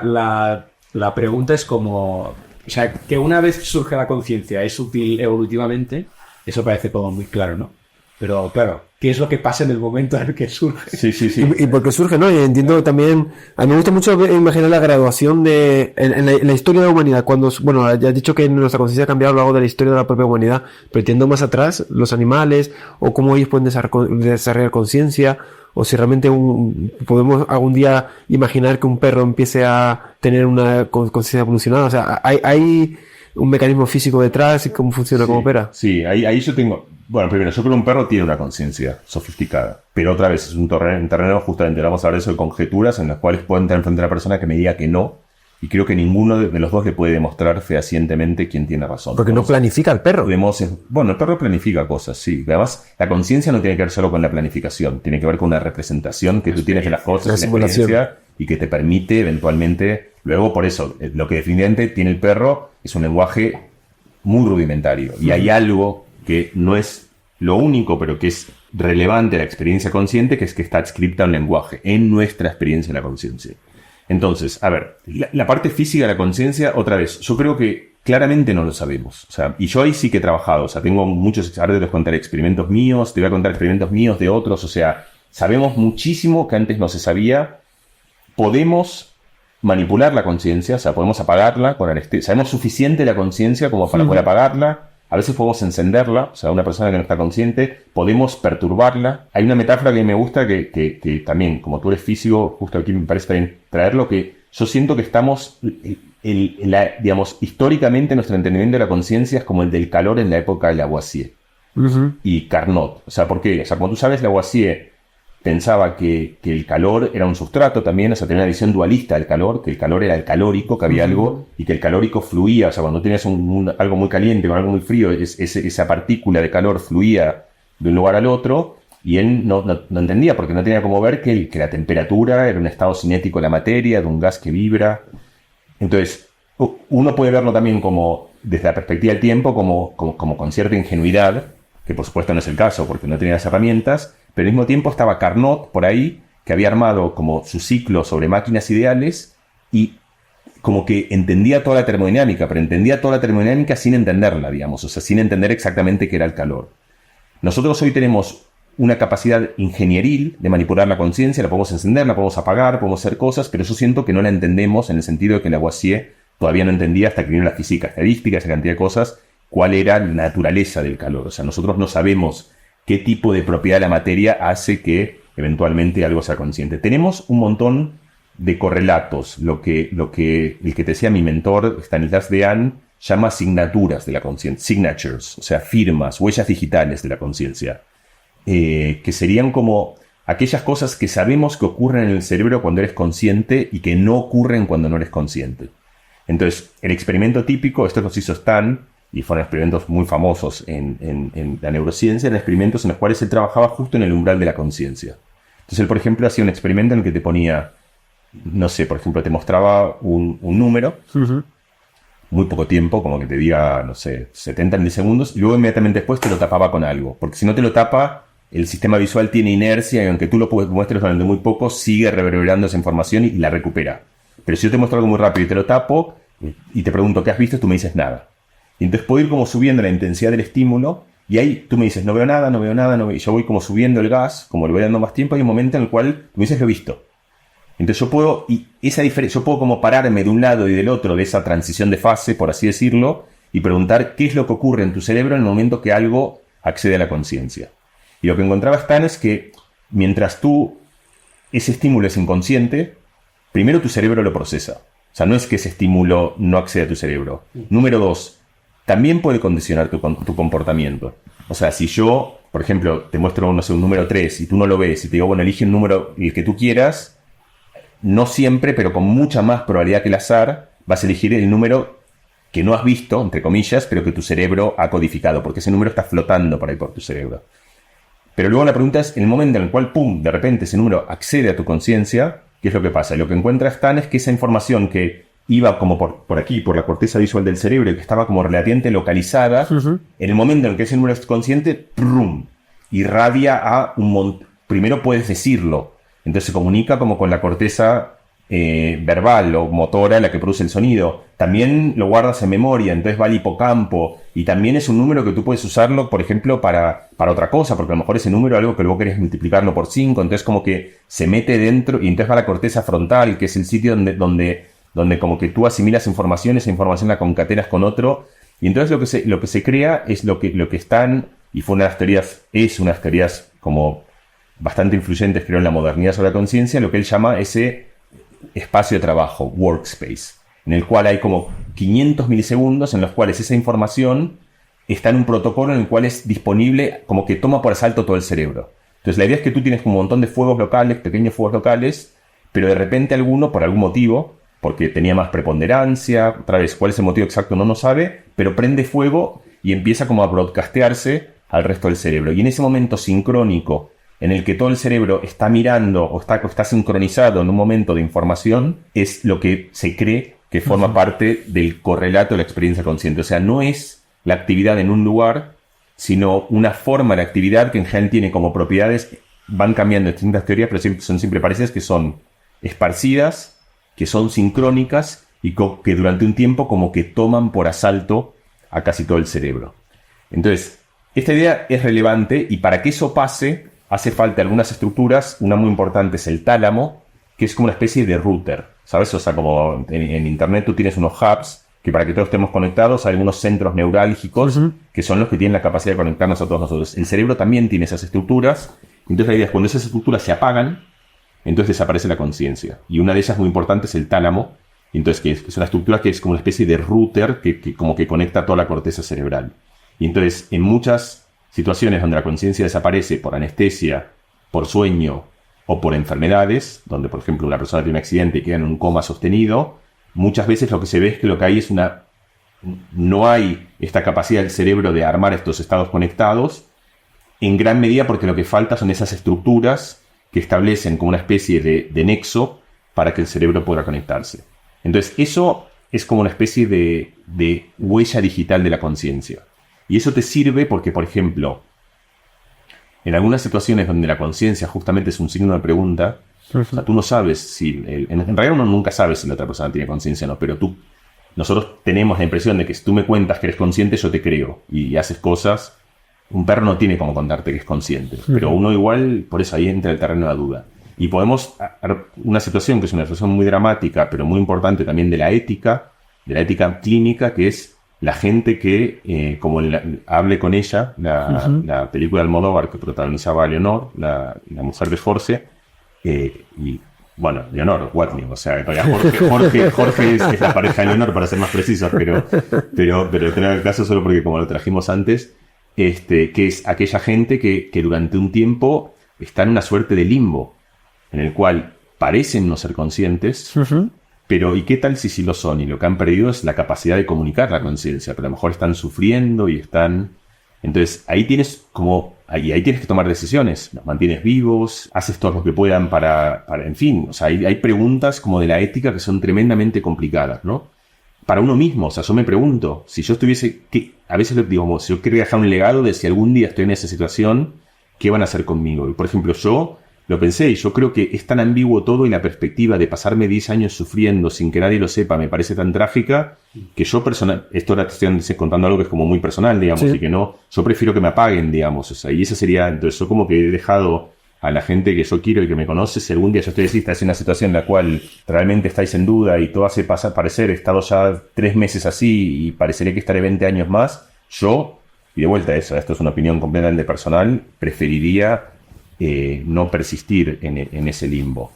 la pregunta es como... O sea, que una vez surge la conciencia es útil evolutivamente, eso parece todo muy claro, ¿no? Pero claro, ¿qué es lo que pasa en el momento en el que surge? Sí. Y por qué surge, ¿no? Y entiendo también... A mí me gusta mucho imaginar la graduación en la historia de la humanidad. Bueno, ya has dicho que nuestra conciencia ha cambiado a lo largo de la historia de la propia humanidad, pero entiendo más atrás, los animales, o cómo ellos pueden desarrollar conciencia, o si realmente podemos algún día imaginar que un perro empiece a tener una conciencia evolucionada. O sea, hay un mecanismo físico detrás y cómo funciona, cómo opera. Sí, ahí yo tengo... Bueno, primero, yo creo que un perro tiene una conciencia sofisticada, pero otra vez es un terreno justamente, vamos a hablar de eso de conjeturas en las cuales pueden tener frente a una persona que me diga que no, y creo que ninguno de los dos le puede demostrar fehacientemente quién tiene razón. Porque no planifica el perro. Bueno, el perro planifica cosas, sí. Además, la conciencia no tiene que ver solo con la planificación, tiene que ver con una representación que tú tienes de las cosas, la experiencia, y que te permite eventualmente, luego por eso, lo que definitivamente tiene el perro es un lenguaje muy rudimentario, y hay algo que no es lo único, pero que es relevante a la experiencia consciente, que es que está adscripta un lenguaje en nuestra experiencia de la conciencia. Entonces, a ver, la parte física de la conciencia, otra vez, yo creo que claramente no lo sabemos. O sea, y yo ahí sí que he trabajado. O sea, tengo muchos, ahora te voy a contar experimentos míos, te voy a contar experimentos míos de otros. O sea, sabemos muchísimo que antes no se sabía. Podemos manipular la conciencia, o sea, podemos apagarla con anestesia. Sabemos suficiente de la conciencia como para poder apagarla. A veces podemos encenderla, o sea, una persona que no está consciente, podemos perturbarla. Hay una metáfora que me gusta que también, como tú eres físico, justo aquí me parece también traerlo, que yo siento que estamos, digamos, históricamente nuestro entendimiento de la conciencia es como el del calor en la época de Lavoisier y Carnot. O sea, ¿por qué? O sea, como tú sabes, Lavoisier pensaba que el calor era un sustrato también, o sea, tenía una visión dualista del calor, que el calor era el calórico, que había algo, y que el calórico fluía, o sea, cuando tenías algo muy caliente con algo muy frío, esa partícula de calor fluía de un lugar al otro, Y él no entendía, porque no tenía cómo ver que la temperatura era un estado cinético de la materia, de un gas que vibra. Entonces, uno puede verlo también como, desde la perspectiva del tiempo, como con cierta ingenuidad, que por supuesto no es el caso, porque no tenía las herramientas, pero al mismo tiempo estaba Carnot por ahí, que había armado como su ciclo sobre máquinas ideales, y como que entendía toda la termodinámica, pero entendía toda la termodinámica sin entenderla, digamos, o sea, sin entender exactamente qué era el calor. Nosotros hoy tenemos una capacidad ingenieril de manipular la conciencia, la podemos encender, la podemos apagar, podemos hacer cosas, pero yo siento que no la entendemos en el sentido de que Lavoisier todavía no entendía, hasta que vino la física estadística, esa cantidad de cosas, cuál era la naturaleza del calor. O sea, nosotros no sabemos qué tipo de propiedad de la materia hace que eventualmente algo sea consciente. Tenemos un montón de correlatos, lo que el que te decía mi mentor, Stanislas Dehaene, llama asignaturas de la conciencia, signatures, o sea, firmas, huellas digitales de la conciencia, que serían como aquellas cosas que sabemos que ocurren en el cerebro cuando eres consciente y que no ocurren cuando no eres consciente. Entonces, el experimento típico, esto lo hizo Stan, y fueron experimentos muy famosos en la neurociencia, eran experimentos en los cuales él trabajaba justo en el umbral de la conciencia. Entonces él, por ejemplo, hacía un experimento en el que te ponía, no sé, por ejemplo, te mostraba un número, muy poco tiempo, como que te diga, no sé, 70 milisegundos, y luego inmediatamente después te lo tapaba con algo, porque si no te lo tapa, el sistema visual tiene inercia y aunque tú lo muestres durante muy poco, sigue reverberando esa información y la recupera. Pero si yo te muestro algo muy rápido y te lo tapo, y te pregunto ¿qué has visto? Tú me dices nada. Y entonces puedo ir como subiendo la intensidad del estímulo, y ahí tú me dices no veo nada, y yo voy como subiendo el gas, como le voy dando más tiempo, hay un momento en el cual tú me dices lo he visto. Entonces yo puedo, y esa diferencia, yo puedo como pararme de un lado y del otro de esa transición de fase, por así decirlo, y preguntar qué es lo que ocurre en tu cerebro en el momento que algo accede a la conciencia. Y lo que encontraba Stan es que mientras ese estímulo es inconsciente, primero tu cerebro lo procesa. O sea, no es que ese estímulo no acceda a tu cerebro. Número 2, también puede condicionar tu comportamiento. O sea, si yo, por ejemplo, te muestro, no sé, un número 3 y tú no lo ves y te digo, bueno, elige un número el que tú quieras, no siempre, pero con mucha más probabilidad que el azar, vas a elegir el número que no has visto, entre comillas, pero que tu cerebro ha codificado, porque ese número está flotando por ahí por tu cerebro. Pero luego la pregunta es, en el momento en el cual, pum, de repente ese número accede a tu conciencia, ¿qué es lo que pasa? Y lo que encuentra Stan es que esa información que iba como por aquí, por la corteza visual del cerebro, y que estaba como relativamente localizada, en el momento en el que ese número es consciente, ¡prum!, irradia a un montón. Primero puedes decirlo, entonces se comunica como con la corteza verbal o motora, la que produce el sonido. También lo guardas en memoria, entonces va al hipocampo, y también es un número que tú puedes usarlo, por ejemplo, para otra cosa, porque a lo mejor ese número es algo que luego querés multiplicarlo por 5, entonces como que se mete dentro, y entonces va a la corteza frontal, que es el sitio donde como que tú asimilas información, esa información la concatenas con otro, y entonces lo que se crea es lo que están, y fue una de las teorías como bastante influyentes, creo, en la modernidad sobre la conciencia, lo que él llama ese espacio de trabajo, workspace, en el cual hay como 500 milisegundos en los cuales esa información está en un protocolo en el cual es disponible, como que toma por asalto todo el cerebro. Entonces la idea es que tú tienes un montón de fuegos locales, pequeños fuegos locales, pero de repente alguno, por algún motivo, porque tenía más preponderancia, otra vez, cuál es el motivo exacto no sabe, pero prende fuego y empieza como a broadcastearse al resto del cerebro. Y en ese momento sincrónico, en el que todo el cerebro está mirando o está sincronizado en un momento de información, es lo que se cree que forma parte del correlato de la experiencia consciente. O sea, no es la actividad en un lugar, sino una forma de actividad que en general tiene como propiedades, van cambiando distintas teorías, pero son siempre parecidas, que son esparcidas, que son sincrónicas y que durante un tiempo como que toman por asalto a casi todo el cerebro. Entonces, esta idea es relevante, y para que eso pase hace falta algunas estructuras. Una muy importante es el tálamo, que es como una especie de router, ¿sabes? O sea, como en internet tú tienes unos hubs que para que todos estemos conectados hay algunos centros neurálgicos que son los que tienen la capacidad de conectarnos a todos nosotros. El cerebro también tiene esas estructuras, entonces la idea es cuando esas estructuras se apagan, entonces desaparece la conciencia. Y una de ellas muy importante es el tálamo, entonces que es una estructura que es como una especie de router que como que conecta toda la corteza cerebral. Y entonces en muchas situaciones donde la conciencia desaparece por anestesia, por sueño o por enfermedades, donde por ejemplo una persona tiene un accidente y queda en un coma sostenido, muchas veces lo que se ve es que lo que hay es no hay esta capacidad del cerebro de armar estos estados conectados, en gran medida porque lo que falta son esas estructuras que establecen como una especie de nexo para que el cerebro pueda conectarse. Entonces, eso es como una especie de huella digital de la conciencia. Y eso te sirve porque, por ejemplo, en algunas situaciones donde la conciencia justamente es un signo de pregunta, o sea, tú no sabes si... En realidad uno nunca sabe si la otra persona tiene conciencia o no, pero nosotros tenemos la impresión de que si tú me cuentas que eres consciente, yo te creo y haces cosas. Un perro no tiene como contarte que es consciente, pero uno igual, por eso ahí entra el terreno de la duda. Y podemos, una situación que es una situación muy dramática, pero muy importante también de la ética clínica, que es la gente que, como Hable con ella, la película de Almodóvar que protagonizaba a Leonor, la mujer de Jorge, y bueno, Leonor Watling, o sea, Jorge es la pareja de Leonor, para ser más precisos, pero tener el caso solo porque como lo trajimos antes, que es aquella gente que durante un tiempo está en una suerte de limbo, en el cual parecen no ser conscientes, pero ¿y qué tal si sí lo son? Y lo que han perdido es la capacidad de comunicar la conciencia, pero a lo mejor están sufriendo y están... Entonces, ahí tienes que tomar decisiones, los mantienes vivos, haces todo lo que puedan para en fin, o sea, hay preguntas como de la ética que son tremendamente complicadas, ¿no? Para uno mismo, o sea, yo me pregunto, si yo estuviese, a veces digo, si yo quería dejar un legado de si algún día estoy en esa situación, ¿qué van a hacer conmigo? Y por ejemplo, yo lo pensé y yo creo que es tan ambiguo todo y la perspectiva de pasarme 10 años sufriendo sin que nadie lo sepa me parece tan trágica que yo esto ahora te estoy contando algo que es como muy personal, digamos, y que no, yo prefiero que me apaguen, digamos, o sea, y eso sería, entonces yo como que he dejado a la gente que yo quiero y que me conoce, si algún día yo estoy así, estás en una situación en la cual realmente estáis en duda y todo hace parecer, he estado ya 3 meses así y parecería que estaré 20 años más, yo, y de vuelta a eso, esto es una opinión completamente personal, preferiría no persistir en ese limbo.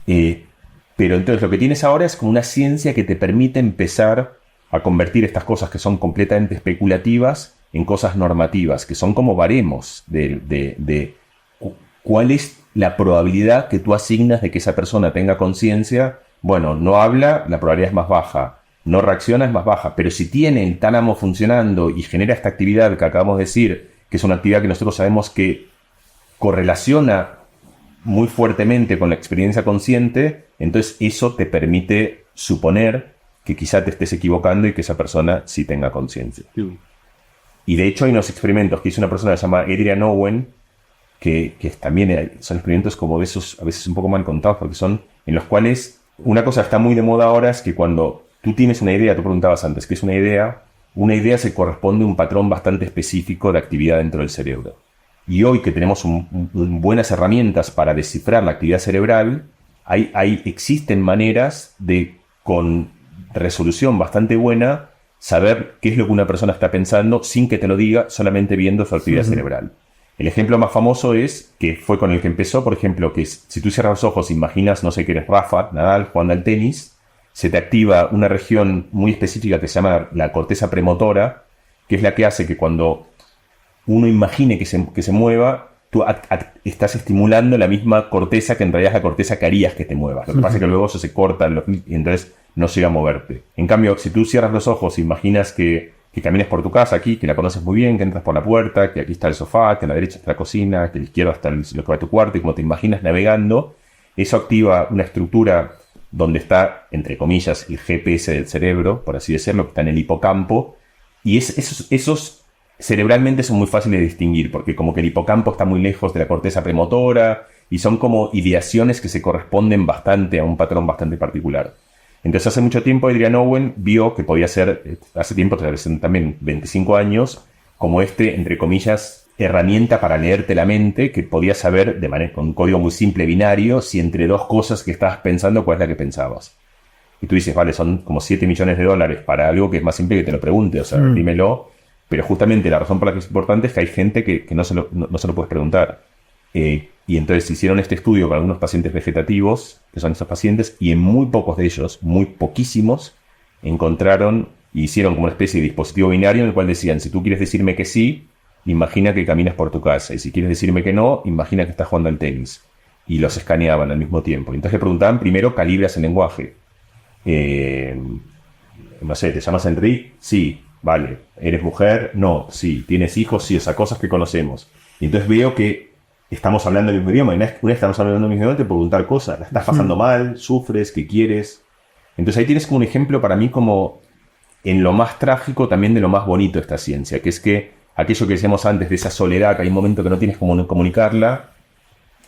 Pero entonces lo que tienes ahora es como una ciencia que te permite empezar a convertir estas cosas que son completamente especulativas en cosas normativas, que son como baremos de cuál es la probabilidad que tú asignas de que esa persona tenga conciencia. Bueno, no habla, la probabilidad es más baja. No reacciona, es más baja. Pero si tiene el tálamo funcionando y genera esta actividad que acabamos de decir, que es una actividad que nosotros sabemos que correlaciona muy fuertemente con la experiencia consciente, entonces eso te permite suponer que quizá te estés equivocando y que esa persona sí tenga conciencia. Y de hecho hay unos experimentos que hizo una persona que se llama Adrian Owen, que también son experimentos como de esos, a veces un poco mal contados, porque son en los cuales una cosa está muy de moda ahora es que cuando tú tienes una idea, tú preguntabas antes, ¿qué es una idea se corresponde a un patrón bastante específico de actividad dentro del cerebro. Y hoy que tenemos buenas herramientas para descifrar la actividad cerebral, existen maneras de, con resolución bastante buena, saber qué es lo que una persona está pensando sin que te lo diga, solamente viendo su actividad cerebral. El ejemplo más famoso que fue con el que empezó, por ejemplo, que si tú cierras los ojos, imaginas, no sé, que eres Rafa Nadal jugando al tenis, se te activa una región muy específica que se llama la corteza premotora, que es la que hace que cuando uno imagine que se mueva, tú estás estimulando la misma corteza que en realidad es la corteza que harías que te muevas. Lo que pasa es que luego eso se corta y entonces no llega a moverte. En cambio, si tú cierras los ojos e imaginas que caminas por tu casa aquí, que la conoces muy bien, que entras por la puerta, que aquí está el sofá, que a la derecha está la cocina, que a la izquierda está lo que va a tu cuarto, y como te imaginas navegando, eso activa una estructura donde está, entre comillas, el GPS del cerebro, por así decirlo, que está en el hipocampo, y esos cerebralmente son muy fáciles de distinguir, porque como que el hipocampo está muy lejos de la corteza premotora, y son como ideaciones que se corresponden bastante a un patrón bastante particular. Entonces hace mucho tiempo Adrian Owen vio que podía ser, hace tiempo, también 25 años, como entre comillas, herramienta para leerte la mente, que podía saber de manera con un código muy simple binario si entre dos cosas que estabas pensando, cuál es la que pensabas. Y tú dices, vale, son como $7 millones para algo que es más simple que te lo pregunte, o sea, dímelo. Pero justamente la razón por la que es importante es que hay gente que no se lo puedes preguntar. Y entonces hicieron este estudio con algunos pacientes vegetativos, que son estos pacientes, y en muy pocos de ellos, muy poquísimos, hicieron como una especie de dispositivo binario en el cual decían, si tú quieres decirme que sí, imagina que caminas por tu casa, y si quieres decirme que no, imagina que estás jugando al tenis. Y los escaneaban al mismo tiempo. Entonces le preguntaban primero, ¿calibras el lenguaje? No sé, ¿te llamas Enrique? Sí, vale. ¿Eres mujer? No, sí. ¿Tienes hijos? Sí, esas cosas que conocemos. Y entonces veo que estamos hablando el mismo idioma. Y una vez estamos hablando el mismo idioma, te puedo preguntar cosas. ¿La estás pasando mal? ¿Sufres? ¿Qué quieres? Entonces ahí tienes como un ejemplo para mí como en lo más trágico también de lo más bonito de esta ciencia, que es que aquello que decíamos antes de esa soledad, que hay un momento que no tienes cómo comunicarla,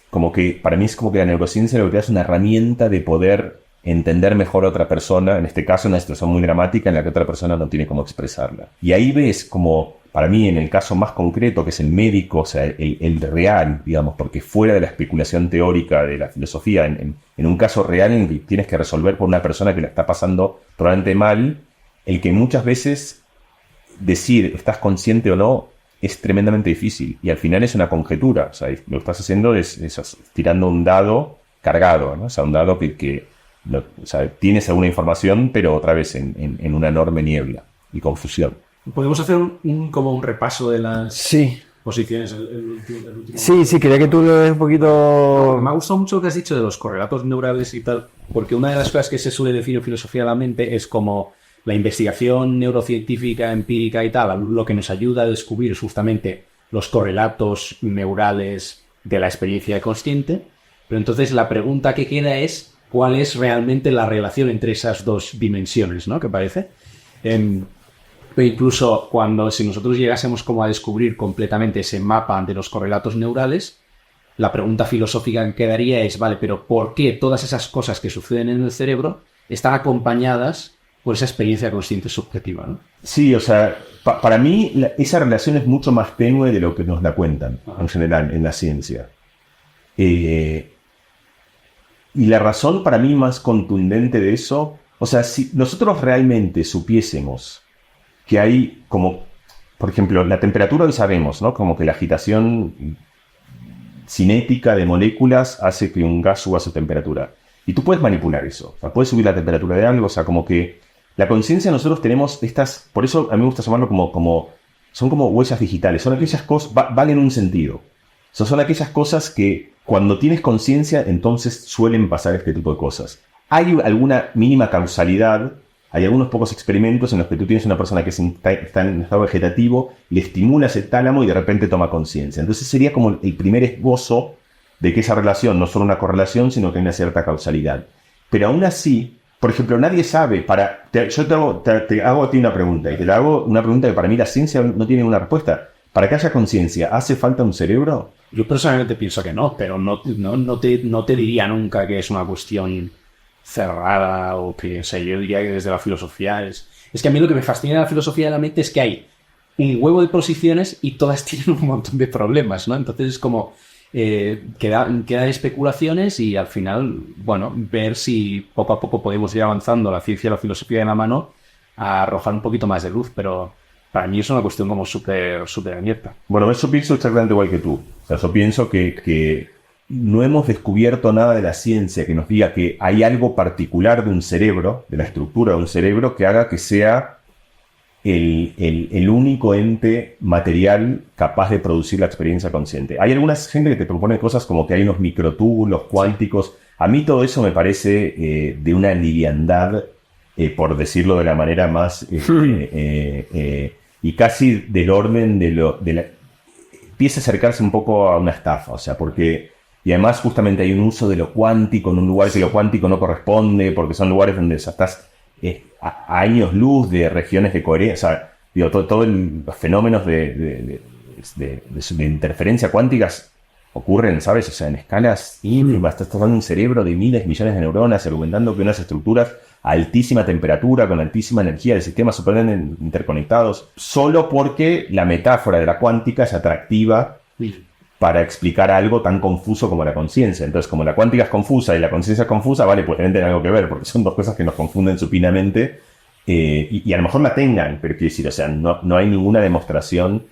como que para mí es como que la neurociencia lo que te da es una herramienta de poder entender mejor a otra persona, en este caso una situación muy dramática en la que otra persona no tiene cómo expresarla. Y ahí ves como, para mí en el caso más concreto, que es el médico, o sea, el real, digamos, porque fuera de la especulación teórica de la filosofía, en un caso real en el que tienes que resolver por una persona que la está pasando probablemente mal, el que muchas veces decir estás consciente o no es tremendamente difícil y al final es una conjetura. O sea, lo que estás haciendo es tirando un dado cargado, ¿no? O sea, un dado que o sea, tienes alguna información, pero otra vez en una enorme niebla y confusión. ¿Podemos hacer como un repaso de las Sí. posiciones? El último. Sí, quería que tú lo des un poquito... Me ha gustado mucho lo que has dicho de los correlatos neurales y tal, porque una de las cosas que se suele decir en filosofía de la mente es como la investigación neurocientífica, empírica y tal, lo que nos ayuda a descubrir justamente los correlatos neurales de la experiencia consciente. Pero entonces la pregunta que queda es cuál es realmente la relación entre esas dos dimensiones, ¿no? ¿Qué parece? Pero incluso si nosotros llegásemos como a descubrir completamente ese mapa de los correlatos neurales, la pregunta filosófica que quedaría es, vale, pero ¿por qué todas esas cosas que suceden en el cerebro están acompañadas por esa experiencia consciente subjetiva, ¿no? Sí, o sea, para mí esa relación es mucho más tenue de lo que nos la cuentan en general en la ciencia. Y la razón para mí más contundente de eso, o sea, si nosotros realmente supiésemos que hay como, por ejemplo, la temperatura hoy sabemos, ¿no? Como que la agitación cinética de moléculas hace que un gas suba su temperatura. Y tú puedes manipular eso, o sea, puedes subir la temperatura de algo, o sea, como que la conciencia nosotros tenemos estas, por eso a mí me gusta llamarlo son como huellas digitales, son aquellas cosas, valen un sentido. Son aquellas cosas que cuando tienes conciencia entonces suelen pasar este tipo de cosas. Hay alguna mínima causalidad, hay algunos pocos experimentos en los que tú tienes una persona que está en estado vegetativo, le estimulas el tálamo y de repente toma conciencia. Entonces sería como el primer esbozo de que esa relación no es solo una correlación, sino que hay una cierta causalidad. Pero aún así, por ejemplo, nadie sabe, yo te hago a ti una pregunta, y te hago una pregunta que para mí la ciencia no tiene una respuesta. Para que haya conciencia, ¿hace falta un cerebro? Yo personalmente pienso que no, pero no te diría nunca que es una cuestión cerrada o que, o sea, yo diría que desde la filosofía es que a mí lo que me fascina de la filosofía de la mente es que hay un huevo de posiciones y todas tienen un montón de problemas, ¿no? Entonces es como quedan especulaciones y al final, bueno, ver si poco a poco podemos ir avanzando la ciencia y la filosofía de la mano a arrojar un poquito más de luz, pero para mí es una cuestión como súper abierta. Bueno, eso pienso exactamente igual que tú. O sea, yo pienso que no hemos descubierto nada de la ciencia que nos diga que hay algo particular de un cerebro, de la estructura de un cerebro, que haga que sea el único ente material capaz de producir la experiencia consciente. Hay alguna gente que te propone cosas como que hay unos microtúbulos cuánticos. A mí todo eso me parece de una liviandad, por decirlo de la manera más... y casi del orden empieza a acercarse un poco a una estafa, o sea, porque... Y además justamente hay un uso de lo cuántico en un lugar que lo cuántico no corresponde, porque son lugares donde estás a años luz de regiones de coherencia, o sea, digo, todos los fenómenos de interferencia cuánticas ocurren, ¿sabes? O sea, en escalas ínfimas, estás tomando un cerebro de miles, millones de neuronas, argumentando que unas estructuras a altísima temperatura, con altísima energía, de sistemas super interconectados, solo porque la metáfora de la cuántica es atractiva para explicar algo tan confuso como la conciencia. Entonces, como la cuántica es confusa y la conciencia es confusa, vale, pues deben tener algo que ver, porque son dos cosas que nos confunden supinamente, y a lo mejor la tengan, pero quiero decir, o sea, no hay ninguna demostración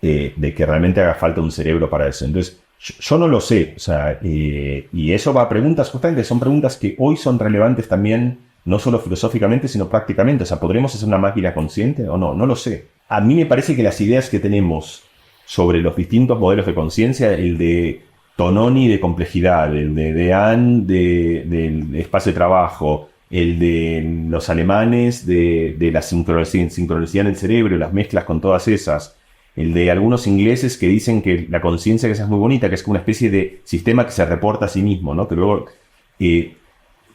de que realmente haga falta un cerebro para eso. Entonces, yo no lo sé, o sea, y eso va a preguntas, justamente, son preguntas que hoy son relevantes también, no solo filosóficamente, sino prácticamente. O sea, ¿podremos hacer una máquina consciente o no? No lo sé. A mí me parece que las ideas que tenemos sobre los distintos modelos de conciencia, el de Tononi de complejidad, el de Dehaene del espacio de trabajo, el de los alemanes de la sincronicidad en el cerebro, las mezclas con todas esas, el de algunos ingleses que dicen que la conciencia que es muy bonita, que es como una especie de sistema que se reporta a sí mismo, ¿no? Que luego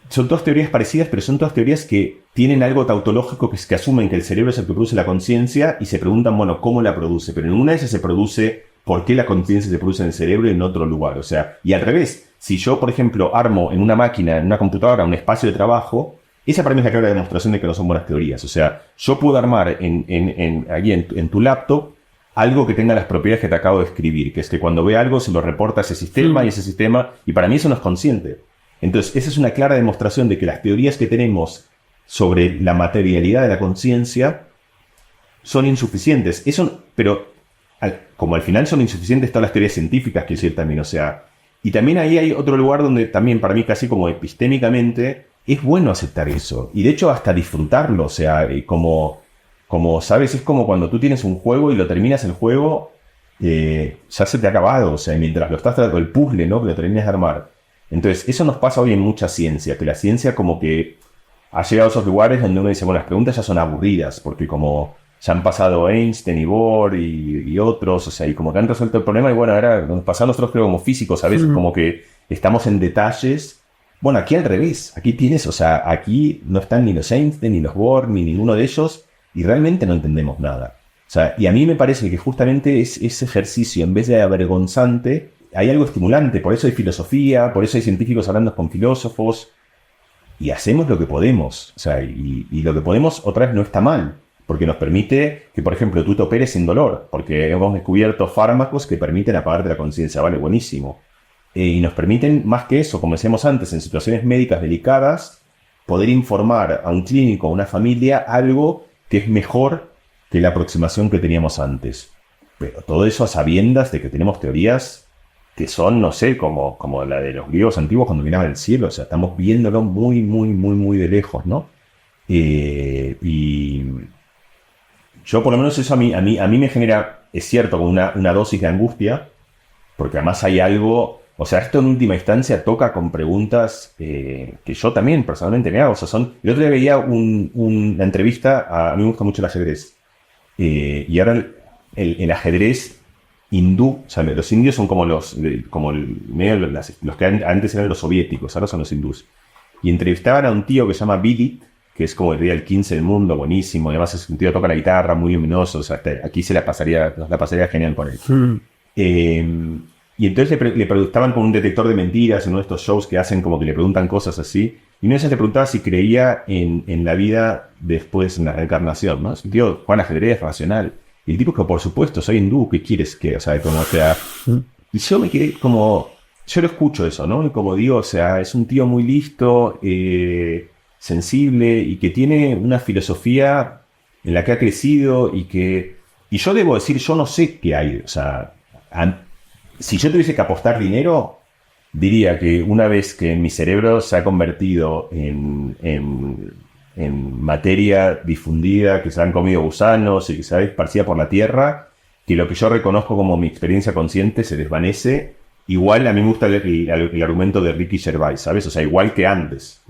son todas teorías parecidas, pero son todas teorías que tienen algo tautológico, que es que asumen que el cerebro es el que produce la conciencia y se preguntan, bueno, ¿cómo la produce? Pero en una de ellas se produce por qué la conciencia se produce en el cerebro y en otro lugar. O sea, y al revés, si yo, por ejemplo, armo en una máquina, en una computadora, un espacio de trabajo, esa para mí es la clara demostración de que no son buenas teorías. O sea, yo puedo armar aquí en tu laptop algo que tenga las propiedades que te acabo de escribir, que es que cuando ve algo se lo reporta a ese sistema y ese sistema, y para mí eso no es consciente. Entonces, esa es una clara demostración de que las teorías que tenemos sobre la materialidad de la conciencia son insuficientes. Pero como al final son insuficientes todas las teorías científicas, quiero decir también, o sea, y también ahí hay otro lugar donde también para mí casi como epistémicamente es bueno aceptar eso, y de hecho hasta disfrutarlo, o sea, como sabes, es como cuando tú tienes un juego y lo terminas el juego, ya se te ha acabado, o sea, y mientras lo estás tratando, el puzzle, ¿no?, que lo terminas de armar. Entonces, eso nos pasa hoy en mucha ciencia, que la ciencia como que ha llegado a esos lugares donde uno dice, bueno, las preguntas ya son aburridas, porque como ya han pasado Einstein y Bohr y otros, o sea, y como que han resuelto el problema, y bueno, ahora nos pasa a nosotros, creo, como físicos, ¿sabes? Como que estamos en detalles. Bueno, aquí al revés, aquí tienes, o sea, aquí no están ni los Einstein, ni los Bohr, ni ninguno de ellos, y realmente no entendemos nada. O sea, y a mí me parece que justamente ese ejercicio, en vez de avergonzante, hay algo estimulante. Por eso hay filosofía, por eso hay científicos hablando con filósofos, y hacemos lo que podemos. O sea, y lo que podemos otra vez no está mal, porque nos permite que, por ejemplo, tú te operes sin dolor, porque hemos descubierto fármacos que permiten apagarte la conciencia. Vale, buenísimo. Y nos permiten, más que eso, como decíamos antes, en situaciones médicas delicadas, poder informar a un clínico, a una familia, algo que es mejor que la aproximación que teníamos antes. Pero todo eso a sabiendas de que tenemos teorías que son, no sé, como la de los griegos antiguos cuando miraban el cielo. O sea, estamos viéndolo muy, muy, muy, muy de lejos, ¿no? Y yo, por lo menos, eso a mí me genera, es cierto, como una dosis de angustia, porque además hay algo. O sea, esto en última instancia toca con preguntas que yo también personalmente me hago. O sea, el otro día veía una entrevista, a mí me gusta mucho el ajedrez. Y ahora el ajedrez hindú, o sea, los indios son como los que antes eran los soviéticos, ahora son los hindús. Y entrevistaban a un tío que se llama Vidit, que es como el día del 15 del mundo, buenísimo. Además es un tío que toca la guitarra, muy luminoso. O sea, aquí la pasaría genial con él. Y entonces le preguntaban con un detector de mentiras en uno de estos shows que hacen como que le preguntan cosas así. Y una vez le preguntaba si creía en la vida después, en la reencarnación, ¿no? Es un tío, Juan ajedrez, racional. Y el tipo que, por supuesto, soy hindú, ¿qué quieres que? O sea, como, o sea... Y yo me quedé como... Yo lo escucho eso, ¿no? Y como digo, o sea, es un tío muy listo, sensible, y que tiene una filosofía en la que ha crecido y que... Y yo debo decir, yo no sé qué hay, o sea... Si yo tuviese que apostar dinero, diría que una vez que mi cerebro se ha convertido en materia difundida, que se han comido gusanos y que se ha esparcida por la tierra, que lo que yo reconozco como mi experiencia consciente se desvanece. Igual a mí me gusta el argumento de Ricky Gervais, ¿sabes? O sea, igual que antes.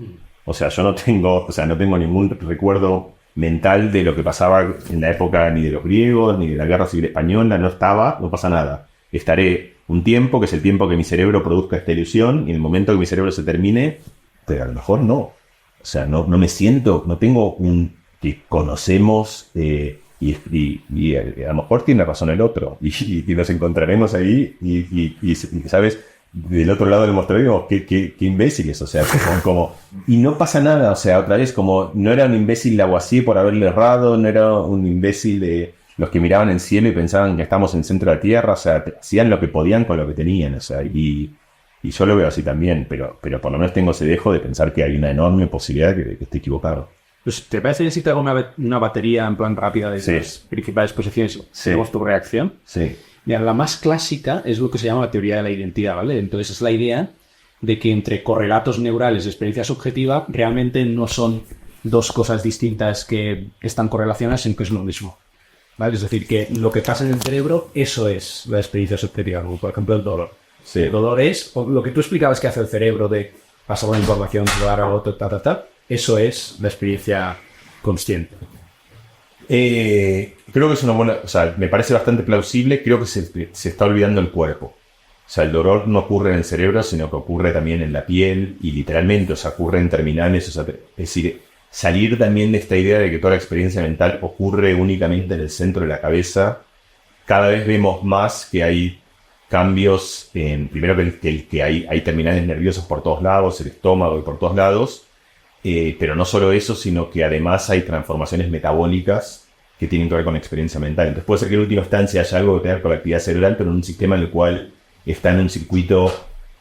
O sea, yo no tengo ningún recuerdo mental de lo que pasaba en la época ni de los griegos, ni de la Guerra Civil Española, no pasa nada. Estaré un tiempo, que es el tiempo que mi cerebro produzca esta ilusión, y en el momento que mi cerebro se termine, pero a lo mejor no. O sea, no me siento, no tengo un que conocemos, y a lo mejor tiene razón el otro, y nos encontraremos ahí, y ¿sabes? Del otro lado del mostrador, qué imbéciles, o sea, y no pasa nada, o sea, otra vez, como no era un imbécil Lavoisier por haberle errado, no era un imbécil de los que miraban el cielo y pensaban que estábamos en el centro de la Tierra. O sea, hacían lo que podían con lo que tenían, o sea, y yo lo veo así también, pero por lo menos tengo ese dejo de pensar que hay una enorme posibilidad de que esté equivocado. Pues, ¿te parece que si te hago una batería en plan rápida de las principales posiciones? ¿Tenemos tu reacción? Sí. Mira, la más clásica es lo que se llama la teoría de la identidad, ¿vale? Entonces es la idea de que entre correlatos neurales y experiencia subjetiva realmente no son dos cosas distintas que están correlacionadas, sino que es lo mismo. ¿Vale? Es decir, que lo que pasa en el cerebro, eso es la experiencia subjetiva, como por ejemplo el dolor. Sí. El dolor es, o lo que tú explicabas que hace el cerebro de pasar la información, llevar a otro, eso es la experiencia consciente. Creo que es una buena, o sea, me parece bastante plausible. Creo que se está olvidando el cuerpo. O sea, el dolor no ocurre en el cerebro, sino que ocurre también en la piel y literalmente, o sea, ocurre en terminales. O sea, es decir, salir también de esta idea de que toda la experiencia mental ocurre únicamente en el centro de la cabeza. Cada vez vemos más que hay cambios, primero que hay terminales nerviosos por todos lados, el estómago y por todos lados. Pero no solo eso, sino que además hay transformaciones metabólicas que tienen que ver con la experiencia mental. Entonces puede ser que en última instancia haya algo que tenga con la actividad cerebral, pero en un sistema en el cual está en un circuito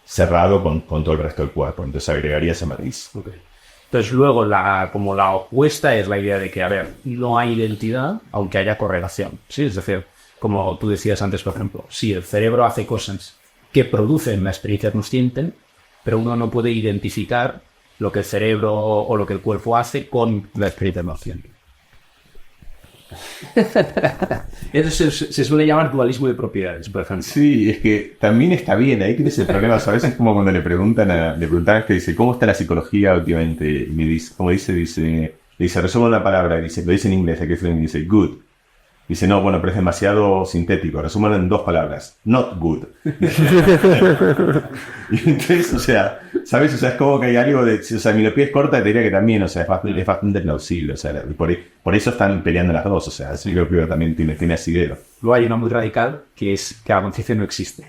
cerrado con todo el resto del cuerpo. Entonces agregaría ese matiz. Okay. Entonces luego como la opuesta es la idea de que, a ver, no hay identidad aunque haya correlación. ¿Sí? Es decir, como tú decías antes, por ejemplo, si el cerebro hace cosas que producen la experiencia consciente, pero uno no puede identificar lo que el cerebro o lo que el cuerpo hace con la experiencia consciente. Eso se suele llamar dualismo de propiedades, por ejemplo. Sí, es que también está bien, ahí tienes el problema. A veces es como cuando le preguntan a que dice, ¿cómo está la psicología últimamente? Y me dice, como dice, resume una palabra, dice, lo dice en inglés, aquí dice good. Dice, no, bueno, pero es demasiado sintético. Resúmanlo en 2 palabras. Not good. Y entonces, o sea, ¿sabes? O sea, es como que hay algo de... O sea, miopía es corta, te diría que también, o sea, es bastante plausible. O sea, por eso están peleando las dos. O sea, sí, creo que también tiene asidero. Luego hay una muy radical, que es que la conciencia no existe.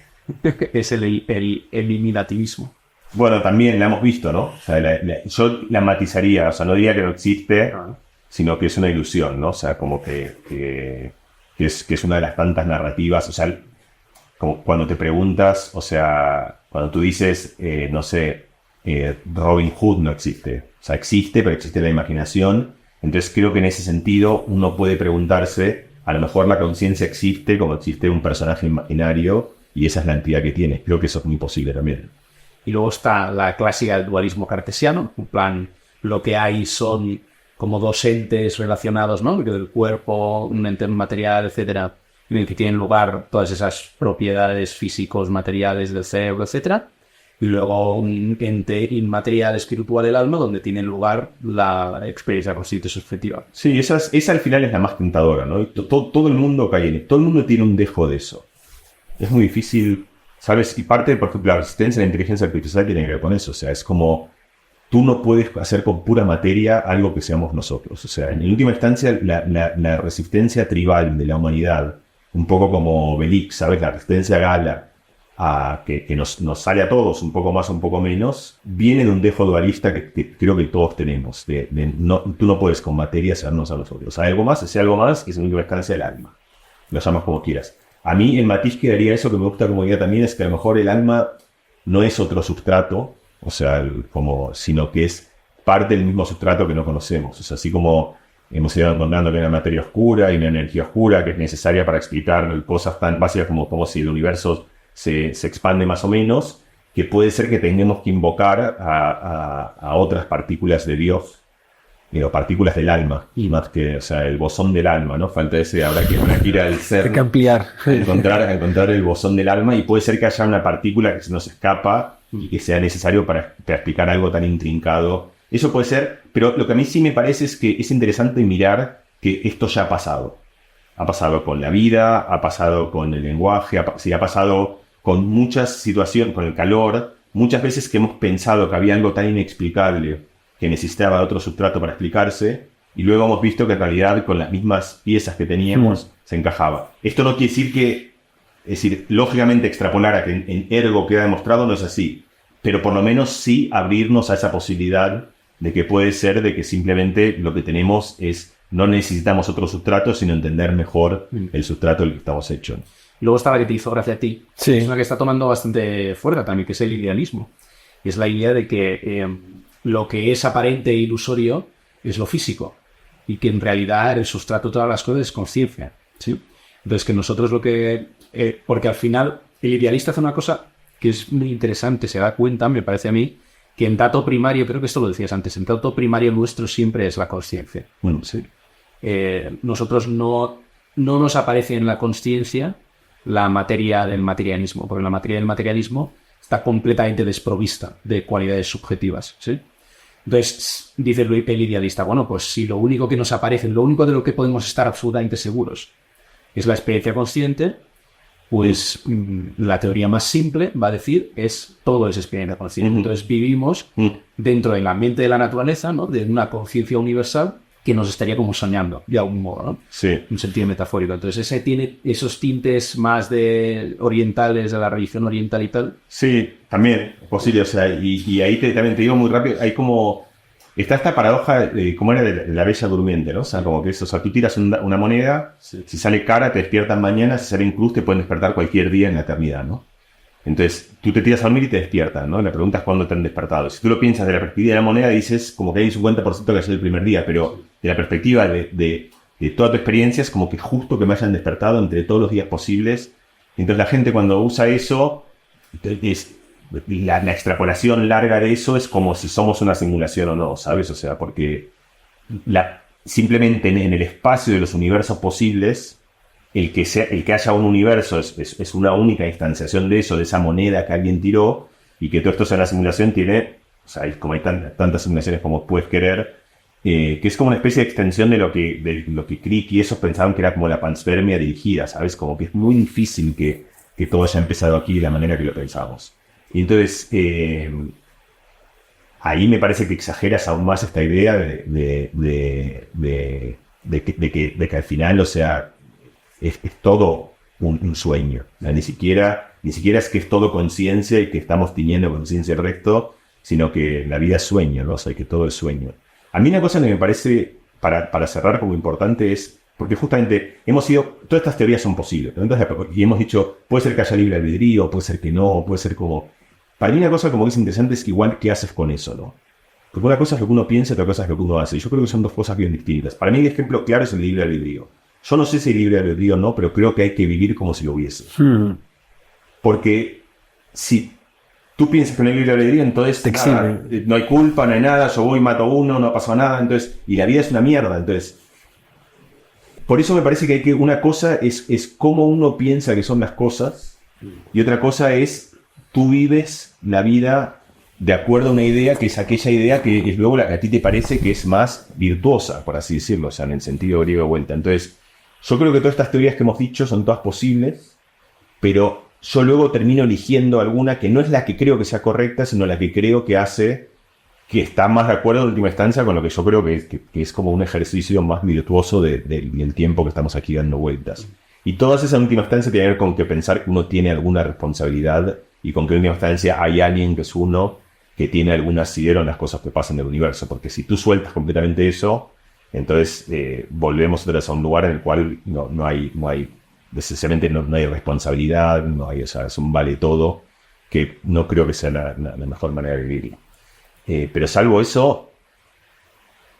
Es el eliminativismo. Bueno, también la hemos visto, ¿no? O sea, yo la matizaría. O sea, no diría que no existe... sino que es una ilusión, ¿no? O sea, como que es una de las tantas narrativas, o sea, como cuando te preguntas, o sea, cuando tú dices, no sé, Robin Hood no existe, o sea, existe, pero existe la imaginación. Entonces creo que en ese sentido uno puede preguntarse, a lo mejor la conciencia existe como existe un personaje imaginario y esa es la entidad que tiene. Creo que eso es muy posible también. Y luego está la clásica del dualismo cartesiano, en plan, lo que hay son como 2 entes relacionados, ¿no? El cuerpo, un ente material, etcétera, en el que tienen lugar todas esas propiedades físicos, materiales del cerebro, etcétera. Y luego un ente inmaterial espiritual del alma, donde tiene lugar la experiencia consciente subjetiva. Sí, esa al final es la más tentadora, ¿no? Todo el mundo cae en eso. Todo el mundo tiene un dejo de eso. Es muy difícil, ¿sabes? Y parte, por ejemplo, la resistencia a la inteligencia artificial tiene que ver con eso. O sea, es como... Tú no puedes hacer con pura materia algo que seamos nosotros. O sea, en última instancia, la resistencia tribal de la humanidad, un poco como Belix, ¿sabes? La resistencia gala, que nos sale a todos, un poco más, un poco menos, viene de un dejo dualista que creo que todos tenemos. Tú no puedes con materia hacernos a nosotros. O sea, ese algo más es en última instancia el alma. Lo llamas como quieras. A mí el matiz que daría eso, que me gusta como idea también, es que a lo mejor el alma no es otro sustrato, o sea, sino que es parte del mismo sustrato que no conocemos. O sea, así como hemos ido encontrando que hay una materia oscura y una energía oscura que es necesaria para explicar cosas tan básicas como si el universo se expande más o menos, que puede ser que tengamos que invocar a otras partículas de Dios, partículas del alma, y más que, o sea, el bosón del alma, ¿no? Falta ese, habrá que ir al ser. Hay que ampliar. Encontrar el bosón del alma, y puede ser que haya una partícula que se nos escapa y que sea necesario para explicar algo tan intrincado. Eso puede ser, pero lo que a mí sí me parece es que es interesante mirar que esto ya ha pasado. Ha pasado con la vida, ha pasado con el lenguaje, ha pasado con muchas situaciones, con el calor, muchas veces que hemos pensado que había algo tan inexplicable que necesitaba de otro sustrato para explicarse, y luego hemos visto que en realidad con las mismas piezas que teníamos se encajaba. Esto no quiere decir que, es decir, lógicamente extrapolar a que en ergo queda demostrado no es así, pero por lo menos sí abrirnos a esa posibilidad de que puede ser de que simplemente lo que tenemos es, no necesitamos otro sustrato, sino entender mejor el sustrato del que estamos hechos. Luego está la que te hizo gracia a ti. Sí. Es una que está tomando bastante fuerza también, que es el idealismo. Y es la idea de que lo que es aparente e ilusorio es lo físico. Y que en realidad el sustrato de todas las cosas es conciencia. ¿Sí? Entonces que nosotros lo que... porque al final el idealista hace una cosa que es muy interesante, se da cuenta, me parece a mí, que en dato primario, creo que esto lo decías antes, en dato primario nuestro siempre es la conciencia. Bueno, sí. Nosotros no nos aparece en la consciencia la materia del materialismo, porque la materia del materialismo está completamente desprovista de cualidades subjetivas, ¿sí? Entonces, dice el idealista, bueno, pues si lo único que nos aparece, lo único de lo que podemos estar absolutamente seguros es la experiencia consciente, pues la teoría más simple va a decir todo es experiencia consciente. Entonces vivimos dentro del ambiente de la naturaleza, ¿no? De una conciencia universal que nos estaría como soñando, de algún modo, ¿no? Sí. Un sentido metafórico. Entonces ese tiene esos tintes más de orientales, de la religión oriental y tal. Sí, también es posible, o sea, y ahí también te digo muy rápido, hay como, está esta paradoja de cómo era de la bella durmiente, ¿no? O sea, como que eso, o sea, tú tiras una moneda, si sale cara te despiertan mañana, si sale en cruz te pueden despertar cualquier día en la eternidad, ¿no? Entonces, tú te tiras a dormir y te despiertan, ¿no? La pregunta es cuándo te han despertado. Si tú lo piensas de la perspectiva de la moneda, dices como que hay un 50% que es el primer día, pero de la perspectiva de toda tu experiencia es como que justo que me hayan despertado entre todos los días posibles. Entonces la gente cuando usa eso, la extrapolación larga de eso es como si somos una simulación o no, ¿sabes? O sea, porque simplemente en el espacio de los universos posibles, el que haya un universo es una única instanciación de eso, de esa moneda que alguien tiró, y que todo esto sea una simulación tiene, o sea, como hay tantas simulaciones como puedes querer, que es como una especie de extensión de lo que Crick y esos pensaban que era como la panspermia dirigida, ¿sabes? Como que es muy difícil que todo haya empezado aquí de la manera que lo pensamos. Y entonces, ahí me parece que exageras aún más esta idea de que al final, o sea, es todo un sueño. ¿No? Ni siquiera es que es todo conciencia y que estamos teniendo conciencia el resto, sino que la vida es sueño, ¿no? O sea, que todo es sueño. A mí una cosa que me parece, para cerrar como importante es, porque justamente todas estas teorías son posibles, ¿no? Entonces, y hemos dicho, puede ser que haya libre albedrío, puede ser que no, puede ser como... Para mí una cosa como que es interesante es que igual, ¿qué haces con eso, no? Porque una cosa es lo que uno piensa y otra cosa es lo que uno hace. Y yo creo que son dos cosas bien distintas. Para mí el ejemplo claro es el libre albedrío. Yo no sé si hay libre albedrío o no, pero creo que hay que vivir como si lo hubiese. Porque si tú piensas que no hay libre albedrío, entonces nada, no hay culpa, no hay nada, yo voy, mato a uno, no pasa nada, entonces, y la vida es una mierda. Entonces, por eso me parece que una cosa es cómo uno piensa que son las cosas, y otra cosa es tú vives la vida de acuerdo a una idea que es aquella idea que es luego a ti te parece que es más virtuosa, por así decirlo, o sea, en el sentido griego de vuelta. Entonces, yo creo que todas estas teorías que hemos dicho son todas posibles, pero yo luego termino eligiendo alguna que no es la que creo que sea correcta, sino la que creo que hace que está más de acuerdo en última instancia con lo que yo creo que es como un ejercicio más virtuoso del tiempo que estamos aquí dando vueltas. Y todas esas en última instancia tienen que ver con que pensar que uno tiene alguna responsabilidad y con que en última instancia hay alguien que es uno que tiene algún asidero en las cosas que pasan en el universo. Porque si tú sueltas completamente eso, entonces volvemos otra vez a un lugar en el cual no hay necesariamente no hay responsabilidad, no hay, o sea, es un vale todo, que no creo que sea la mejor manera de vivirlo. Pero salvo eso,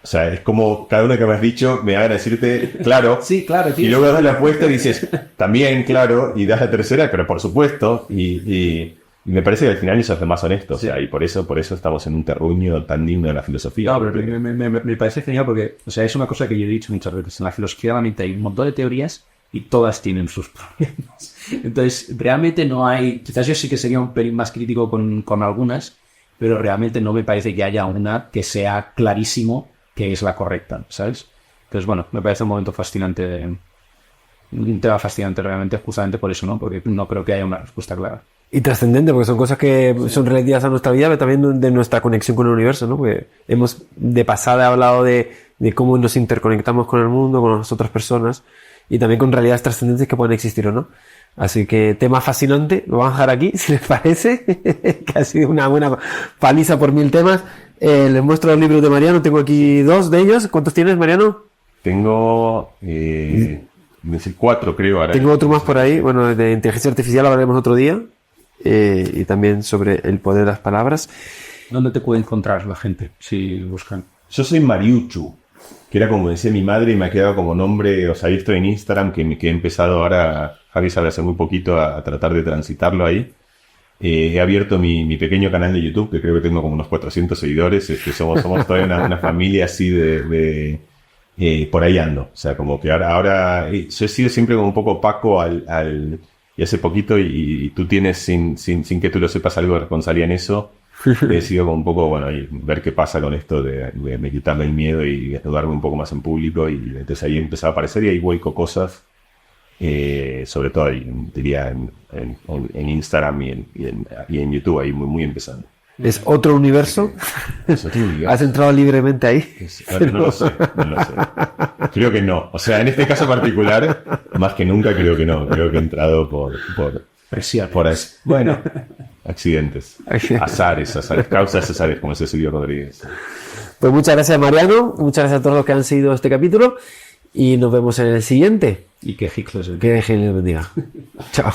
o sea, es como cada una que me has dicho me hagan decirte, claro, sí, claro, y luego das la apuesta y dices, también, claro, y das la tercera, pero por supuesto, y me parece que al final eso es lo más honesto, sí. O sea, y por eso estamos en un terruño tan digno de la filosofía. No, pero me parece genial porque, o sea, es una cosa que yo he dicho muchas veces, en la filosofía realmente hay un montón de teorías y todas tienen sus problemas. Entonces, realmente no hay, quizás yo sí que sería un pelín más crítico con algunas, pero realmente no me parece que haya una que sea clarísimo que es la correcta, ¿sabes? Entonces, bueno, me parece un momento fascinante, un tema fascinante realmente, justamente por eso, ¿no? Porque no creo que haya una respuesta clara. Y trascendente, porque son cosas que son relativas a nuestra vida, pero también de nuestra conexión con el universo, ¿no? Porque hemos de pasada hablado de cómo nos interconectamos con el mundo, con las otras personas, y también con realidades trascendentes que pueden existir o no. Así que tema fascinante, lo vamos a dejar aquí, si les parece, que ha sido una buena paliza por 1000 temas. Les muestro los libros de Mariano, tengo aquí 2 de ellos. ¿Cuántos tienes, Mariano? Tengo 4, creo. Ahora. Tengo otro más por ahí, bueno, de inteligencia artificial hablaremos otro día, y también sobre el poder de las palabras. ¿Dónde te puede encontrar la gente si buscan? Yo soy Mariuchu, que era como decía mi madre y me ha quedado como nombre, o sea, esto en Instagram, que he empezado ahora, Javi sabe hace muy poquito, a tratar de transitarlo ahí. He abierto mi pequeño canal de YouTube, que creo que tengo como unos 400 seguidores, somos todavía una familia así por ahí ando. O sea, como que ahora yo he sido siempre como un poco opaco y hace poquito, y tú tienes, sin que tú lo sepas, algo de responsabilidad en eso. he decidido como un poco, bueno, y ver qué pasa con esto de quitarle el miedo y desnudarme un poco más en público. Y entonces ahí empezaba a aparecer y ahí vuelco cosas, sobre todo, diría, en Instagram y en YouTube, ahí muy empezando. ¿Es otro universo? Eso, tú digas. ¿Has entrado libremente ahí? No lo sé. Creo que no. O sea, en este caso particular, más que nunca creo que no. Creo que he entrado por bueno, accidentes. Azares, causas azares, como dice Silvio Rodríguez. Pues muchas gracias, Mariano. Muchas gracias a todos los que han seguido este capítulo. Y nos vemos en el siguiente. Y que Higgs les Que Dios les bendiga. Chao.